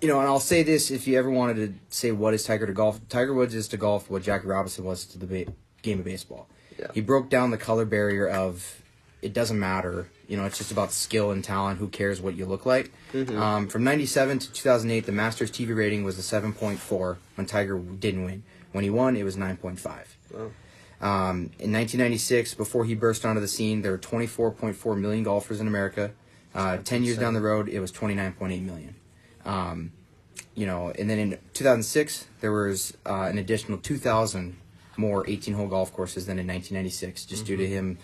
B: and I'll say this: if you ever wanted to say what is Tiger to golf, Tiger Woods is to golf what Jackie Robinson was to the game of baseball.
A: Yeah.
B: He broke down the color barrier of it doesn't matter. It's just about skill and talent. Who cares what you look like? From 97 to 2008, the Masters TV rating was a 7.4 when Tiger didn't win. When he won, it was 9.5.
A: Wow.
B: In 1996, before he burst onto the scene, there were 24.4 million golfers in America. 10 years down the road, it was 29.8 million. And then in 2006, there was an additional 2,000 more 18-hole golf courses than in 1996, just due to him.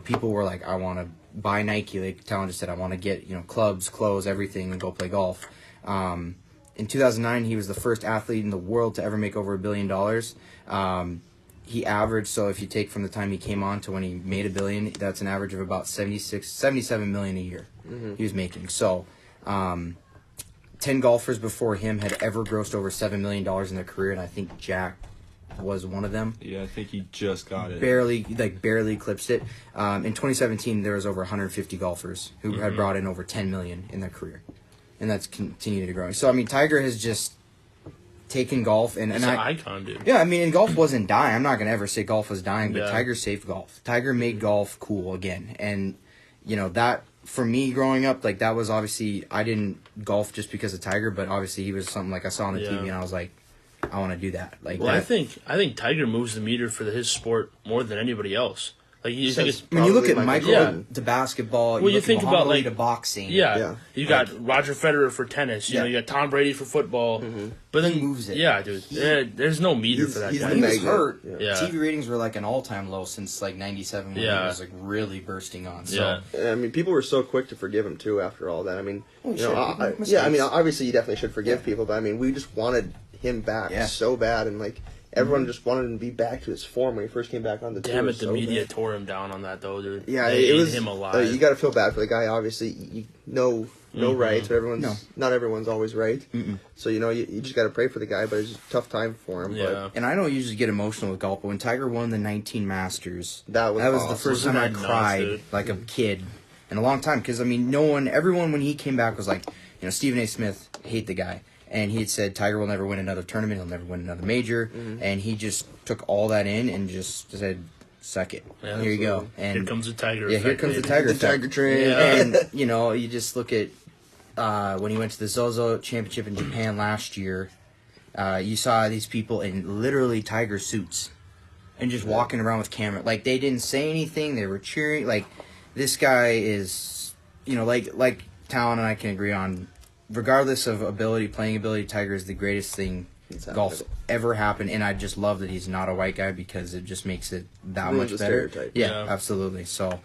B: People were like, I want to buy Nike. Like Talon just said, I want to get, clubs, clothes, everything, and go play golf. In 2009, he was the first athlete in the world to ever make over $1 billion. He averaged, so if you take from the time he came on to when he made $1 billion, that's an average of about 77 million a year he was making. So, 10 golfers before him had ever grossed over $7 million in their career, and I think Jack was one of them.
C: Yeah, I think he just got it.
B: Barely eclipsed it. In 2017, there was over 150 golfers who had brought in over 10 million in their career, and that's continued to grow. So I mean, Tiger has just taken golf and
D: He's an icon, dude.
B: yeah, I mean, and golf wasn't dying. I'm not gonna ever say golf was dying, but
D: Yeah.
B: Tiger saved golf. Tiger made golf cool again, and that for me growing up, like that was obviously I didn't golf just because of Tiger, but obviously he was something like I saw on the
D: Yeah.
B: TV, and I was like, I want to do that. Like,
D: Well, I
B: that.
D: think Tiger moves the meter for his sport more than anybody else. Like you think it's
B: When you look
A: Probably
B: at
A: Michael
B: Michael
A: Jordan.
B: to basketball,
D: Well, you
B: look at
D: think
B: Muhammad
D: about,
B: Ali
D: like-
B: to boxing.
D: yeah.
A: Yeah.
D: You got Roger Federer for tennis. You know, you got Tom Brady for football. But then
B: He moves it.
D: Yeah, dude. There's no meter for that
A: he's
D: guy.
B: When he was
A: Magnet.
B: hurt,
D: Yeah.
B: TV ratings were like an all-time low since like '97 when he
D: Yeah.
B: was like really bursting on. So
D: Yeah.
A: I mean, people were so quick to forgive him too after all that. I mean,
B: sure, people make
A: yeah. I mean,
B: mistakes.
A: obviously, you definitely should forgive people, but I mean, we just wanted him back
B: Yeah.
A: so bad, and like everyone just wanted him to be back to his form when he first came back on the tour.
D: Damn it, the
A: so
D: media
A: bad.
D: tore him down on that though, dude.
A: Yeah,
D: they
A: it
D: ate
A: was
D: him alive.
A: You got to feel bad for the guy. Obviously, no rights, but not everyone's always right. So you just got to pray for the guy. But it's just a tough time for him.
D: Yeah.
B: And I don't usually get emotional with golf, but when Tiger won the 19 Masters,
A: That was
B: the
A: awesome.
B: first time I
D: Wasn't that nuts,
B: cried
D: dude?
B: like a kid in a long time. Because I mean, everyone when he came back was like, Stephen A. Smith, hate the guy, and he had said Tiger will never win another tournament, he'll never win another major, and he just took all that in and just said, suck it.
D: Yeah,
B: Here you go. And
D: here comes the Tiger.
B: yeah, here
D: effect,
B: comes the
D: baby.
B: Tiger
A: the
B: effect.
A: Tiger train.
D: Yeah.
B: And you just look at when he went to the Zozo Championship in Japan last year. You saw these people in literally Tiger suits and just walking around with camera. Like they didn't say anything. They were cheering. Like this guy is, like Talon and I can agree on. Regardless of playing ability, Tiger is the greatest thing golf's ever happened. And I just love that he's not a white guy because it just makes it that
A: Ruins
B: much
A: the
B: better.
A: stereotype.
B: Yeah,
D: Yeah.
B: absolutely. So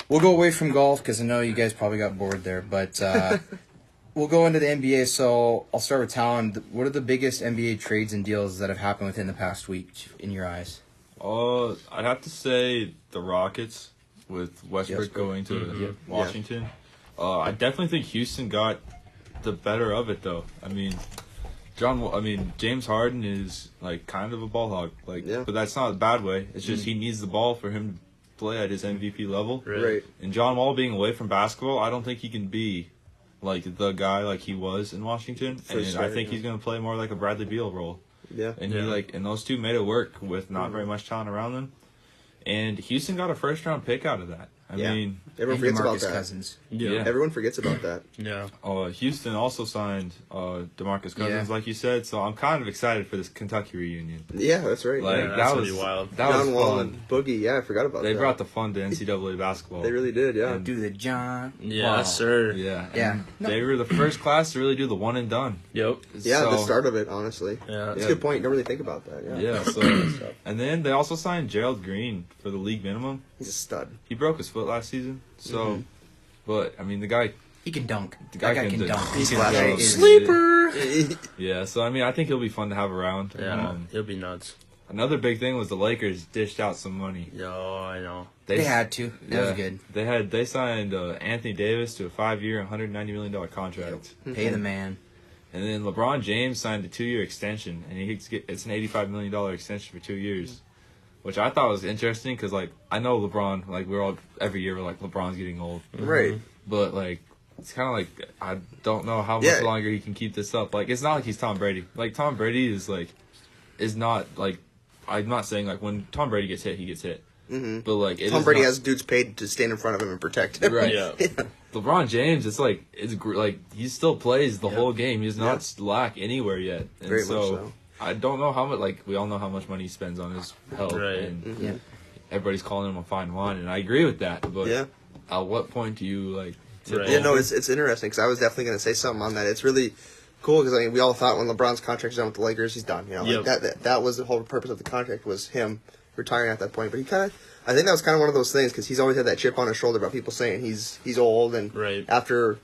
B: we'll go away from golf because I know you guys probably got bored there, but. We'll go into the NBA, so I'll start with Talon. What are the biggest NBA trades and deals that have happened within the past week, in your eyes?
C: I'd have to say the Rockets with Westbrook going to Washington. I definitely think Houston got the better of it, though. I mean, James Harden is like kind of a ball hog, but that's not a bad way. It's just he needs the ball for him to play at his MVP level.
A: Right.
C: And John Wall being away from basketball, I don't think he can be like the guy like he was in Washington, and
A: sure,
C: I think he's gonna play more like a Bradley Beal role.
A: Yeah.
C: And and those two made it work with not very much talent around them. And Houston got a first round pick out of that. I mean,
A: everyone
B: And
A: forgets about
B: DeMarcus
A: that.
B: Cousins.
C: Yeah.
A: Everyone forgets about that.
D: Yeah.
C: Houston also signed DeMarcus Cousins,
B: Yeah.
C: like you said. So I'm kind of excited for this Kentucky reunion.
A: Yeah, that's right.
C: Like
D: Yeah,
C: that
D: that's
C: was
D: gonna be wild.
C: That
A: John
C: was
A: Wall
C: fun.
A: and Boogie. Yeah, I forgot about
C: They
A: that.
C: brought the fun to NCAA basketball.
A: They really did. Yeah.
C: And-
B: Do the John.
D: Yeah,
B: Wall.
D: sir.
C: Yeah,
B: Yeah.
C: and they were the first class to really do the one and done.
D: Yep.
A: Yeah,
C: So-
A: the start of it, honestly.
D: Yeah.
A: That's a good point. You don't really think about that. Yeah.
C: Yeah, so and then they also signed Gerald Green for the league minimum.
A: He's a stud.
C: He broke his foot last season, so but I mean the guy
B: He can dunk.
C: The
B: That
C: guy
B: guy
C: can
B: can
C: dunk.
B: dunk.
C: He
B: He's
C: can
B: flat
C: dunk.
B: out is-
D: Sleeper.
C: yeah, so I mean I think he'll be fun to have around.
D: Yeah, he'll be nuts.
C: Another big thing was the Lakers dished out some money.
D: Yo, I know.
B: They had to. That was good.
C: They signed Anthony Davis to a 5-year, $190 million contract.
B: Pay the man.
C: And then LeBron James signed a 2-year extension, and it's an $85 million extension for 2 years, which I thought was interesting because, like, I know LeBron, like, every year we're like, LeBron's getting old.
A: Right.
C: But, like, it's kind of like, I don't know how much
A: Yeah.
C: longer he can keep this up. Like, it's not like he's Tom Brady. Like, Tom Brady is not, like, I'm not saying, like, when Tom Brady gets hit, he gets hit. Mm-hmm. But, like,
A: Tom Brady has dudes paid to stand in front of him and protect him.
C: Right.
D: Yeah.
C: LeBron James, he still plays the whole game. He's not slack anywhere yet. And
A: Very much so.
C: I don't know how much, like, we all know how much money he spends on his health.
D: Right.
C: And
B: Yeah.
C: everybody's calling him a fine wine, and I agree with that. But
A: Yeah.
C: at what point do you, like, tip
D: Right.
A: Yeah, no,
C: over?
A: it's interesting because I was definitely going to say something on that. It's really cool because I mean we all thought when LeBron's contract is done with the Lakers, he's done. You know,
D: Yep.
A: like that was the whole purpose of the contract was him retiring at that point. But I think that was kind of one of those things because he's always had that chip on his shoulder about people saying he's old and
D: Right.
A: after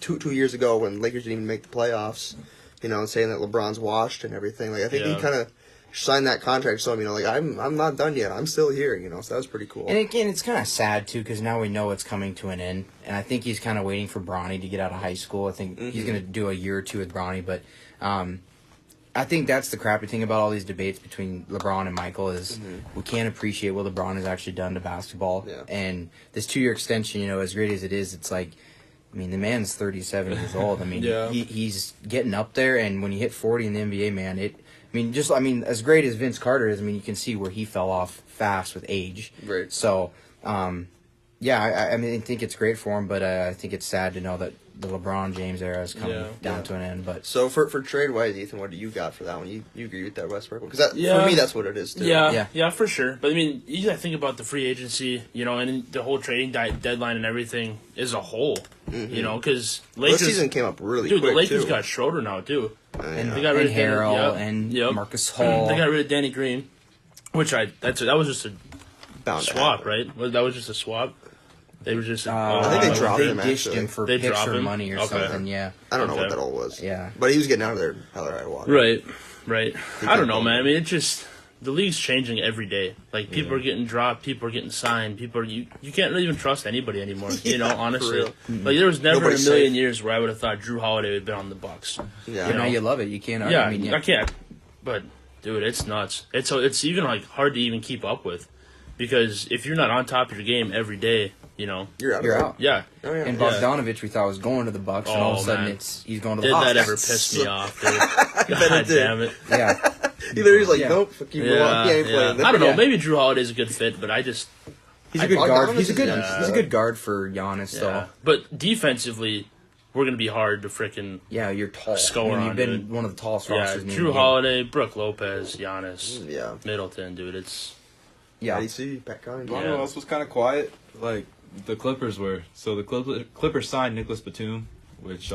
A: two years ago when Lakers didn't even make the playoffs, saying that LeBron's washed and everything. Like I think he
D: Yeah.
A: kind of signed that contract so like I'm not done yet. I'm still here. So that was pretty cool.
B: And again, it's kind of sad, too, because now we know it's coming to an end. And I think he's kind of waiting for Bronny to get out of high school. I think he's going to do a year or two with Bronny. But I think that's the crappy thing about all these debates between LeBron and Michael is we can't appreciate what LeBron has actually done to basketball.
A: Yeah.
B: And this 2-year extension, as great as it is, it's like, I mean, the man's 37 years old. I mean,
D: Yeah.
B: he's getting up there. And when you hit 40 in the NBA, man, as great as Vince Carter is, you can see where he fell off fast with age.
A: Right.
B: So, yeah, I think it's great for him, but I think it's sad to know that the LeBron James era is coming down to an end. But
A: So for trade wise, Ethan, what do you got for that one? You agree with that Westbrook one? Because
D: Yeah.
A: for me, that's what it is too.
D: Yeah, for sure. But I mean, you gotta think about the free agency, and the whole trading deadline and everything as a whole. Because
A: This
D: Lakers
A: season came up really
D: dude,
A: quick
D: the Lakers
A: too.
D: got Schroeder now too.
B: and,
D: They got rid
B: and
D: of Danny-
B: Harrell
D: yep.
B: and
D: Yep.
B: Marcus Hall.
D: They got rid of Danny Green, which that was just a
A: Bound to
D: swap,
A: happen.
D: right? That was just a swap. They were just.
A: I think they dropped
B: they
A: him,
B: dished
A: actually.
B: him for
D: They
B: picks
D: dropped
B: or
D: him?
B: money or
D: Okay.
B: something. Yeah,
A: I don't know what
D: Okay.
A: that all was.
B: Yeah.
A: But he was getting out of there hell or high water.
D: Right. right? I don't know, man. I mean, it's just the league's changing every day. Like people are getting dropped, people are getting signed, you can't really even trust anybody anymore. You know, honestly, like there was never
A: Nobody's
D: in a million
A: safe.
D: years where I would have thought Drew Holiday would have been on the Bucks.
A: Yeah.
B: You know, you love it. You can't.
D: Yeah,
B: I mean,
D: I can't. But dude, it's nuts. It's even like hard to even keep up with because if you're not on top of your game every day, you know,
A: You're out.
B: you're out.
D: yeah.
A: Oh, yeah.
B: And Bogdanovich, we thought was going to the Bucks, and all of a
D: Oh,
B: sudden
D: man.
B: he's going to the
D: Did
B: Hawks.
D: that ever piss me off, dude? God
A: it did.
D: damn it.
B: Yeah,
A: He literally like,
B: Yeah.
A: nope, fuck you, Milwaukee, I ain't playing.
D: I don't know.
B: Yeah.
D: Maybe Drew Holiday's a good fit, but I just
B: he's a good guard. He's a good.
A: Bogdanovich
B: He's a good guard for Giannis,
D: yeah.
B: though.
D: But defensively, we're gonna be hard to freaking
B: Yeah, you're tall.
D: Score
B: I mean,
D: on,
B: you've been
D: dude.
B: one of the tallest
D: yeah.
B: rosters in the
D: Drew
B: NBA.
D: Holiday, Brooke Lopez, Giannis,
A: Yeah.
D: Middleton, dude. It's
B: Yeah,
A: IDC, Pat Connaughton.
C: You know
D: Yeah.
C: what else was kind of quiet? Like the Clippers were. So the Clippers signed Nicholas Batum, which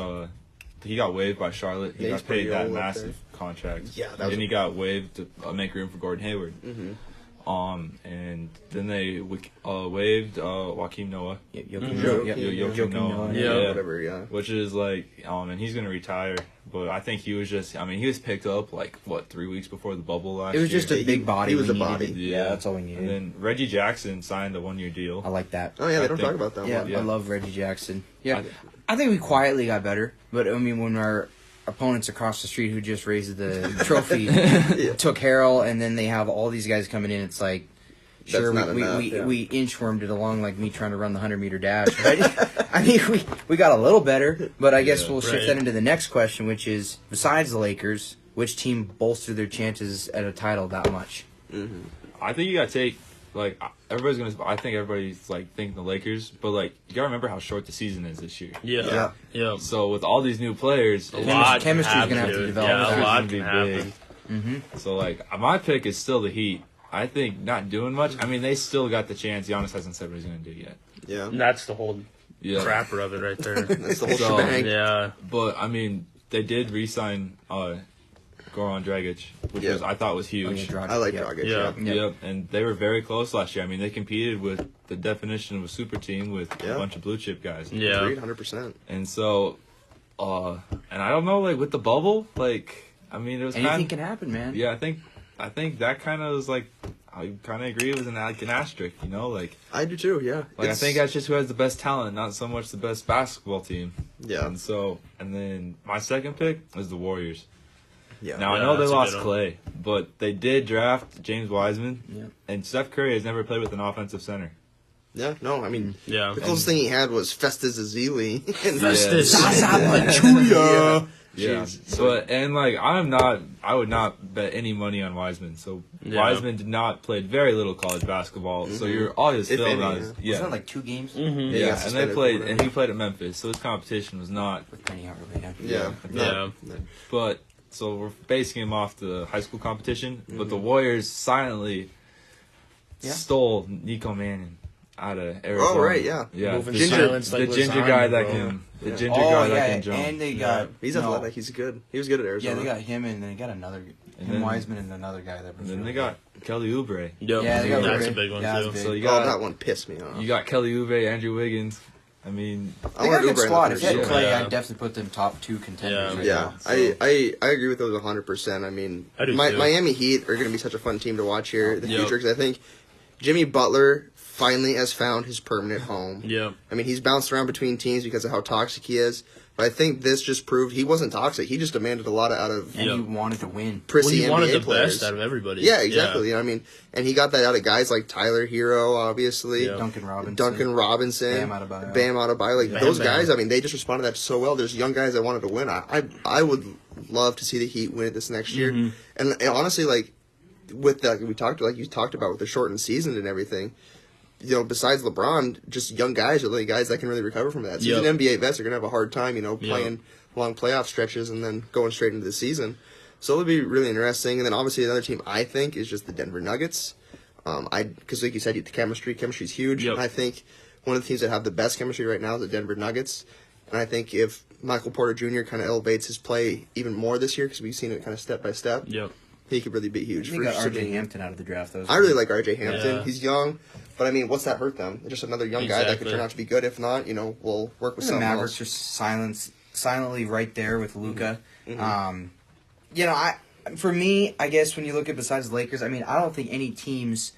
C: he got waived by Charlotte. He
A: Yeah, he's
C: got
A: pretty
C: paid that
A: old up
C: massive contract.
A: Yeah, that was
C: and he got waived to make room for Gordon Hayward.
A: Mm-hmm.
C: And then they waived Joakim Noah,
B: Joakim Noah.
D: Yeah.
A: Whatever, yeah.
C: which is like, and he's gonna retire. But I think he was just, he was picked up like 3 weeks before the bubble last
B: It was
C: year.
B: just a big body.
A: he was
B: we
A: a
B: needed.
A: body.
B: Yeah, that's all we needed.
C: And then Reggie Jackson signed a 1-year deal.
B: I like that.
A: Oh, yeah, they
C: I
A: don't
C: think-
A: talk about that
B: Yeah,
A: one.
C: Yeah.
B: I love Reggie Jackson. Yeah,
C: I-
B: I think we quietly got better, but I mean, when our opponents across the street who just raised the trophy took Harrell, and then they have all these guys coming in, it's like, sure,
A: That's not
B: we
A: enough,
B: we,
A: yeah.
B: we inchwormed it along like me trying to run the 100-meter dash. Right? I mean, we got a little better, but I guess
C: Yeah.
B: we'll shift
D: Right.
B: that into the next question, which is, besides the Lakers, which team bolstered their chances at a title that much?
C: I think you gotta take I think everybody's like thinking the Lakers, but like you gotta remember how short the season is this year.
D: yeah.
C: So with all these new players,
D: A lot
B: chemistry's
D: can
B: gonna have
D: happen,
B: to
D: dude.
B: develop.
D: Yeah, a
B: Chemistry's
D: lot
C: gonna
D: can
C: be
D: happen.
C: big. So like my pick is still the Heat. I think not doing much. I mean, they still got the chance. Giannis hasn't said what he's gonna do yet.
A: Yeah.
D: And that's the whole
C: Yeah.
D: crapper of it right there.
A: That's the whole
C: So,
A: shebang.
D: yeah.
C: But I mean, they did re-sign Goran Dragic, which
A: Yeah.
C: was I thought was huge.
A: I like
B: Yeah.
A: Dragic,
D: Yeah.
A: yeah.
C: Yep, and they were very close last year. I mean, they competed with the definition of a super team with
A: Yeah.
C: a bunch of blue chip guys.
D: Yeah.
A: Agreed, 100%.
C: And so, and I don't know, like with the bubble, like I mean, it was
B: Anything
C: kind
B: can happen, man.
C: yeah. I think that kind of was like I kind of agree. It was an asterisk, you know, like
A: I do too, yeah.
C: I
A: It's-
C: think that's just who has the best talent, not so much the best basketball team.
A: Yeah.
C: And then my second pick is the Warriors.
A: Yeah.
C: Now I
D: Yeah,
C: know they
D: that's a
C: lost
D: good one.
C: Clay, but they did draft James Wiseman,
B: Yeah.
C: and Steph Curry has never played with an offensive center.
A: Yeah, no, I mean,
D: Yeah.
A: the closest thing he had was Festus Ezeli.
D: Festus.
A: Yeah.
C: Yeah,
A: Jeez.
C: but and like I would not bet any money on Wiseman. So
D: Yeah.
C: Wiseman did not play very little college basketball. So you're all his
A: If
C: film
A: any,
C: on
A: yeah.
C: his
B: Wasn't
C: yeah.
B: it like 2 games?
D: Mm-hmm.
A: Yeah, he
C: Yeah,
A: got
C: and they
A: suspended
C: played,
A: for
C: and he played at Memphis, so his competition was not.
B: With Penny Hardaway.
A: Yeah.
D: Yeah.
C: But so we're basing him off the high school competition. But the Warriors silently
B: Yeah.
C: stole Nico Mannion out of Arizona.
A: right, yeah.
C: yeah.
D: Moving
C: The
D: silence like
C: ginger
D: lasagna,
C: guy that
D: bro.
C: can, the
A: Yeah.
C: ginger
B: Oh,
C: guy
B: yeah,
C: that can jump.
B: and they got...
A: He's
B: no,
A: athletic. He's good. He was good at
B: Yeah,
A: Arizona.
B: they got him, and they got another...
C: then-
B: Wiseman and another guy that was
C: And then
B: really
C: they got Kelly Oubre.
D: Yep.
B: Yeah, they got
D: That's
B: Oubre.
D: a big one
B: Yeah,
D: too.
B: that's big.
C: So you
A: Oh,
C: got
A: that one pissed me off.
C: you got Kelly Oubre, Andrew Wiggins. I mean,
B: They got a good
A: Oubre in the
B: squad. If
A: first
B: you had
A: year.
B: Clay,
D: Yeah.
B: I'd definitely put them top 2 contenders.
D: Yeah.
B: right
A: Yeah,
B: now, so.
A: I agree with those 100%. I mean,
D: I do too.
A: Miami Heat are going to be such a fun team to watch here in the
D: Yep.
A: future because I think Jimmy Butler finally has found his permanent home.
D: Yeah.
A: I mean, he's bounced around between teams because of how toxic he is, but I think this just proved he wasn't toxic. He just demanded a lot out of
B: And
D: Yeah.
B: he wanted to win.
A: prissy
D: Well, he wanted
A: NBA
D: the
A: players.
D: best out of everybody.
A: Yeah, exactly. You know what I mean, and he got that out of guys like Tyler Hero, obviously.
D: Yeah.
B: Duncan Robinson.
A: Robinson,
B: Bam
A: Adebayo, like
D: Bam
A: those
D: Bam.
A: guys. I mean, they just responded to that so well. There's young guys that wanted to win. I would love to see the Heat win it this next year.
D: Mm-hmm.
A: And honestly, like with that, you talked about with the shortened season and everything. You know, besides LeBron, just young guys are the only guys that can really recover from that. So
D: Yep.
A: even NBA vets are gonna have a hard time,
D: Yep.
A: playing long playoff stretches and then going straight into the season. So it'll be really interesting. And then obviously another team I think is just the Denver Nuggets. Because like you said, the chemistry's huge.
D: Yep.
A: And I think one of the teams that have the best chemistry right now is the Denver Nuggets. And I think if Michael Porter Jr. kind of elevates his play even more this year, because we've seen it kind of step by step,
D: Yep.
A: he could really be huge.
B: They
A: for
B: got RJ
A: Sydney.
B: Hampton out of the draft. That was
A: I really like RJ Hampton.
D: Yeah.
A: He's young, but I mean, what's that hurt them? Just another young guy that could
D: Exactly.
A: turn out to be good. If not, we'll work with
B: The
A: someone
B: Mavericks
A: else.
B: are silently right there with Luca.
A: Mm-hmm.
B: You know, For me, I guess when you look at besides the Lakers, I mean, I don't think any teams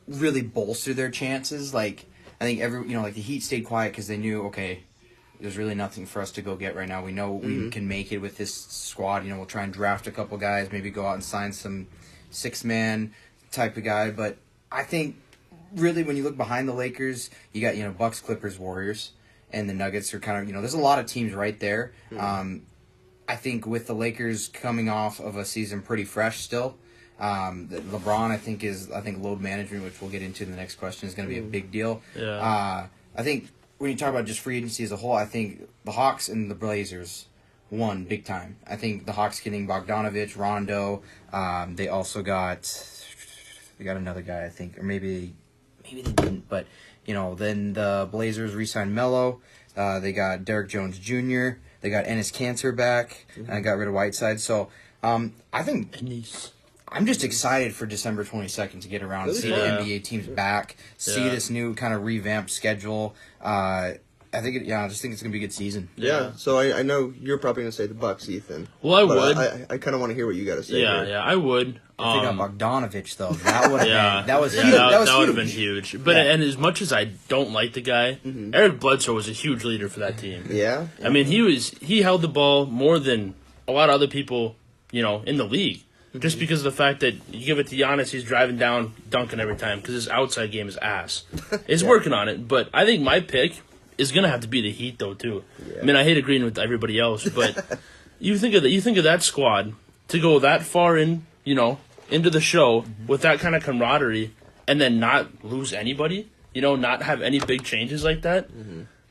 B: really bolster their chances. Like, I think like the Heat stayed quiet because they knew, okay, there's really nothing for us to go get right now. We know we can make it with this squad. We'll try and draft a couple guys, maybe go out and sign some 6-man type of guy. But I think really when you look behind the Lakers, you got, Bucks, Clippers, Warriors, and the Nuggets are kind of, there's a lot of teams right there. I think with the Lakers coming off of a season pretty fresh still, LeBron I think load management, which we'll get into in the next question, is going to be a big deal.
D: Yeah.
B: I think when you talk about just free agency as a whole, I think the Hawks and the Blazers won big time. I think the Hawks getting Bogdanovich, Rondo. They also got another guy, I think, or maybe they didn't. But then the Blazers re-signed Melo. They got Derek Jones Jr. They got Enes Kanter back, and got rid of Whiteside. So I think I'm just excited for December 22nd to get around and see the NBA teams back, see this new kind of revamped schedule. I just think it's gonna be a good season.
A: Yeah. So I know you're probably gonna say the Bucks, Ethan.
D: Well, I
A: but
D: would.
A: I kind of want to hear what you got to say.
D: Yeah,
A: here.
D: yeah, I would.
B: If they got Bogdanovich though, that would have that was huge.
D: That would
B: huge.
D: have been huge. But and as much as I don't like the guy, Eric Bledsoe was a huge leader for that team.
A: Yeah.
D: I mean, he held the ball more than a lot of other people, in the league. Just because of the fact that you give it to Giannis, he's driving down, dunking every time because his outside game is ass. He's working on it, but I think my pick is gonna have to be the Heat though too. Yeah. I mean, I hate agreeing with everybody else, but you think of that squad to go that far in, into the show with that kind of camaraderie, and then not lose anybody, not have any big changes like that.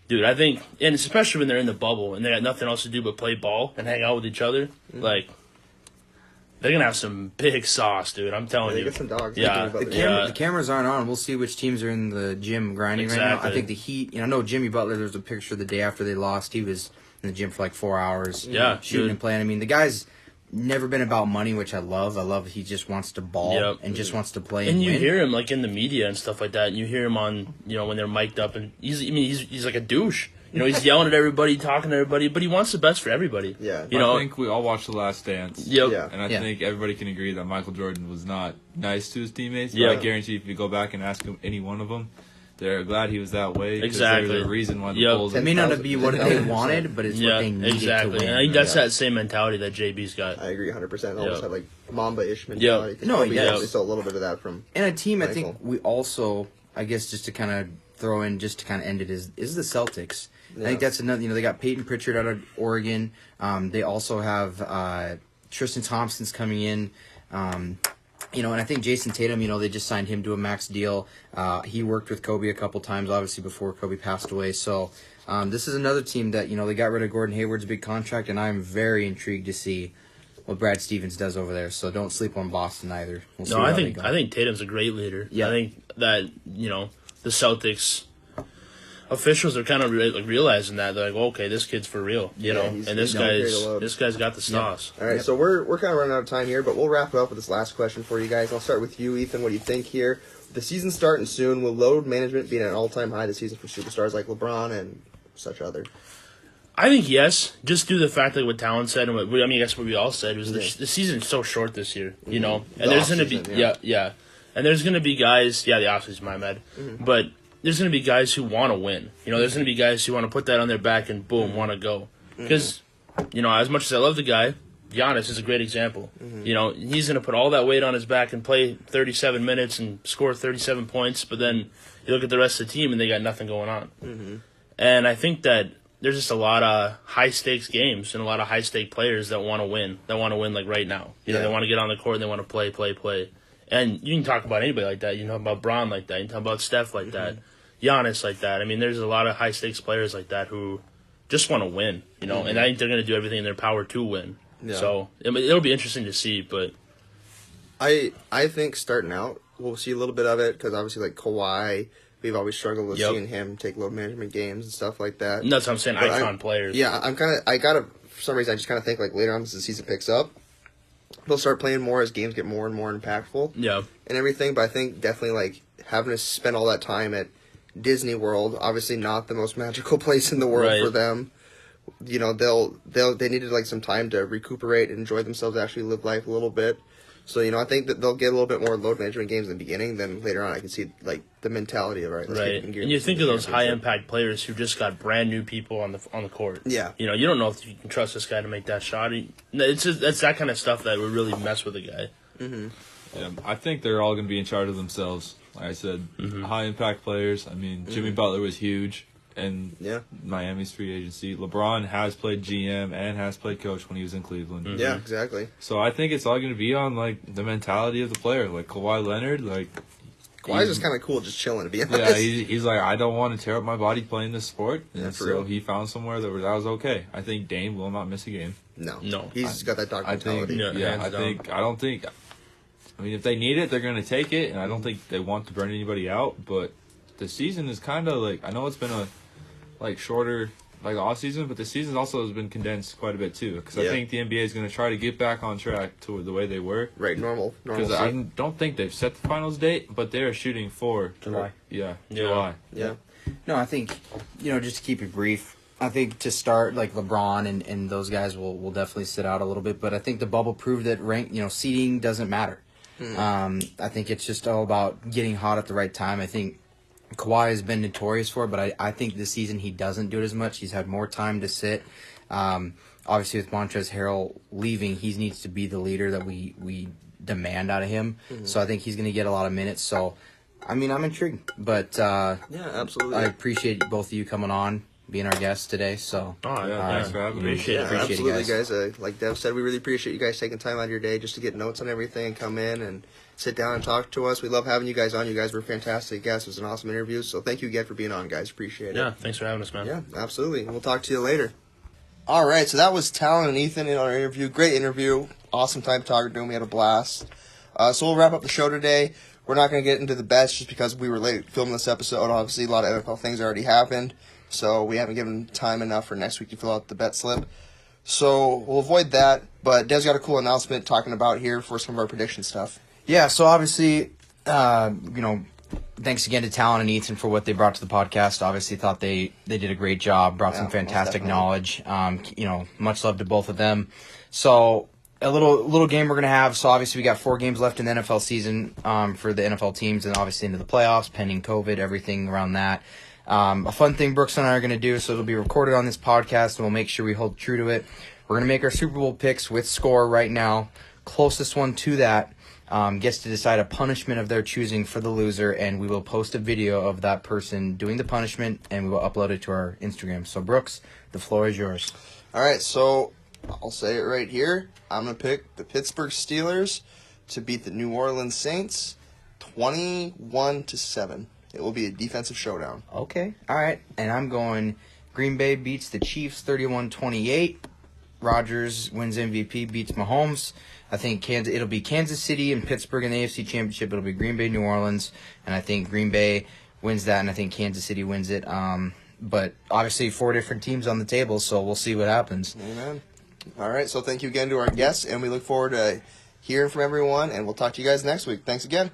D: Dude, I think, and especially when they're in the bubble and they got nothing else to do but play ball and hang out with each other, like. They're going to have some big sauce, dude. I'm telling you.
A: They get some dogs.
D: Yeah.
B: The cameras aren't on. We'll see which teams are in the gym grinding right now. I think the Heat, I know Jimmy Butler, there was a picture the day after they lost. He was in the gym for like 4 hours.
D: Yeah,
B: shooting and playing. I mean, the guy's never been about money, which I love. I love he just wants to ball and just wants to play and
D: you
B: win.
D: hear him like in the media and stuff like that. And you hear him on, when they're mic'd up. And he's like a douche. He's yelling at everybody, talking to everybody, but he wants the best for everybody.
A: Yeah.
C: I think we all watched The Last Dance.
D: Yep.
A: Yeah.
C: And I think everybody can agree that Michael Jordan was not nice to his teammates. But
D: Yeah.
C: I guarantee if you go back and ask any one of them, they're glad he was that way. 'Cause
D: Exactly.
C: There's a reason why the
D: Yep.
C: Bulls.
B: It may not be what they wanted, but it's what they needed
D: exactly.
B: to win.
D: And I think that's that same mentality that JB's got.
A: I agree 100%. Almost
D: Yeah.
A: had like Mamba-ish mentality.
D: Yeah.
B: No, he does.
A: They saw a little bit of that from.
B: And a team, I
A: Michael.
B: think we also, I guess, just to kind of throw in, just to kind of end it, is the Celtics. I think that's another. They got Peyton Pritchard out of Oregon. They also have Tristan Thompson's coming in. And I think Jason Tatum. They just signed him to a max deal. He worked with Kobe a couple times, obviously before Kobe passed away. So this is another team that they got rid of Gordon Hayward's big contract, and I'm very intrigued to see what Brad Stevens does over there. So don't sleep on Boston either. We'll see
D: No,
B: how
D: I
B: they
D: think
B: go.
D: Tatum's a great leader.
B: Yeah.
D: I think that the Celtics officials are kind of realizing that they're like, well, okay, this kid's for real,
A: he's-
D: and this
A: he's not afraid to
D: guy's
A: load.
D: this guy's got the sauce.
A: All right, so we're kind of running out of time here, but we'll wrap it up with this last question for you guys. I'll start with you, Ethan. What do you think here? With the season starting soon, will load management be at an all-time high this season for superstars like LeBron and such other?
D: I think yes, just due to the fact that what Talon said and I guess what we all said was the season's so short this year, and there's going to be
A: off-season,
D: and there's going to be guys, the offseason, my bad, but there's going to be guys who want to win. There's going to be guys who want to put that on their back and boom, want to go. Because, as much as I love the guy, Giannis is a great example. He's going to put all that weight on his back and play 37 minutes and score 37 points, but then you look at the rest of the team and they got nothing going on. And I think that there's just a lot of high-stakes games and a lot of high-stake players that want to win like right now. They want to get on the court and they want to play. And you can talk about anybody like that. You can talk about Braun like that. You can talk about Steph like that. Giannis like that. I mean, there's a lot of high-stakes players like that who just want to win, and I think they're going to do everything in their power to win.
A: Yeah.
D: So it'll be interesting to see, but
A: I think starting out, we'll see a little bit of it because obviously like Kawhi, we've always struggled with seeing him take load management games and stuff like that.
D: that's what I'm saying,
A: But
D: icon players.
A: Yeah, for some reason, I just kind of think like later on as the season picks up, they'll start playing more as games get more and more impactful.
D: Yeah.
A: And everything, but I think definitely like having to spend all that time at Disney World, obviously not the most magical place in the world
D: Right.
A: for them. you know, they needed like some time to recuperate and enjoy themselves, actually live life a little bit. So, you know, I think that they'll get a little bit more load management games in the beginning. Then later on, I can see like the mentality of, all right, let's
D: Right,
A: get in gear.
D: and you think of those high impact players who just got brand new people on the court.
A: Yeah.
D: You know, you don't know if you can trust this guy to make that shot. It's just that's that kind of stuff that would really mess with a guy.
C: Yeah, I think they're all going to be in charge of themselves. Like I said, high impact players. I mean, Jimmy Butler was huge in Miami's free agency. LeBron has played GM and has played coach when he was in Cleveland.
A: Yeah, exactly.
C: So I think it's all going to be on like the mentality of the player. Like Kawhi Leonard, like
A: Kawhi's just kind of cool, just chilling, to be honest.
C: yeah, he's like, I don't want to tear up my body playing this sport.
A: Yeah,
C: And
A: for
C: so
A: real.
C: he found somewhere that was okay. I think Dame will not miss a game.
A: No. He's got that dog
C: I think,
A: mentality.
C: I mean, if they need it, they're going to take it, and I don't think they want to burn anybody out. But the season is kind of like, I know it's been a like shorter like off season, but the season also has been condensed quite a bit too. Because I think the NBA is going to try to get back on track to the way they were.
A: Right, normal.
C: Because I don't think they've set the finals date, but they are shooting for
B: July.
C: July.
A: Yeah.
B: No, I think, you know, just to keep it brief, I think to start, like LeBron and those guys will definitely sit out a little bit, but I think the bubble proved that seeding doesn't matter. I think it's just all about getting hot at the right time. I think Kawhi has been notorious for it, but I think this season he doesn't do it as much. He's had more time to sit. Obviously, with Montrezl Harrell leaving, he needs to be the leader that we demand out of him. So I think he's going to get a lot of minutes. So, I mean, I'm intrigued. But
A: Yeah, absolutely.
B: I appreciate both of you coming on, being our guests today. So,
C: Thanks for having me.
D: Appreciate it.
B: Appreciate it,
A: absolutely, guys. Like Dev said, we really appreciate you guys taking time out of your day just to get notes on everything and come in and sit down and talk to us. We love having you guys on. You guys were fantastic guests. It was an awesome interview. So thank you again for being on, guys. Appreciate it.
D: Yeah, thanks for having us, man.
A: Yeah, absolutely. We'll talk to you later. All right, so that was Talon and Ethan in our interview. Great interview. Awesome time talking to them. We had a blast. So we'll wrap up the show today. We're not going to get into the bets just because we were late filming this episode. Obviously, a lot of NFL things already happened. So we haven't given time enough for next week to fill out the bet slip. So we'll avoid that. But Dev's got a cool announcement talking about here for some of our prediction stuff.
B: yeah, so obviously, thanks again to Talon and Ethan for what they brought to the podcast. Obviously, thought they did a great job, brought some
A: most
B: fantastic
A: definitely.
B: knowledge. Much love to both of them. So a little game we're gonna have. So obviously, we got 4 games left in the NFL season for the NFL teams, and obviously into the playoffs, pending COVID, everything around that. A fun thing Brooks and I are going to do, so it'll be recorded on this podcast, and we'll make sure we hold true to it. We're going to make our Super Bowl picks with score right now. Closest one to that gets to decide a punishment of their choosing for the loser, and we will post a video of that person doing the punishment, and we will upload it to our Instagram. So, Brooks, the floor is yours.
A: All right, so I'll say it right here. I'm going to pick the Pittsburgh Steelers to beat the New Orleans Saints 21-7. It will be a defensive showdown.
B: Okay, all right. And I'm going Green Bay beats the Chiefs 31-28. Rodgers wins MVP, beats Mahomes. I think it'll be Kansas City and Pittsburgh in the AFC Championship. It'll be Green Bay, New Orleans. And I think Green Bay wins that, and I think Kansas City wins it. But obviously 4 different teams on the table, so we'll see what happens.
A: Amen. All right, so thank you again to our guests, and we look forward to hearing from everyone, and we'll talk to you guys next week. Thanks again.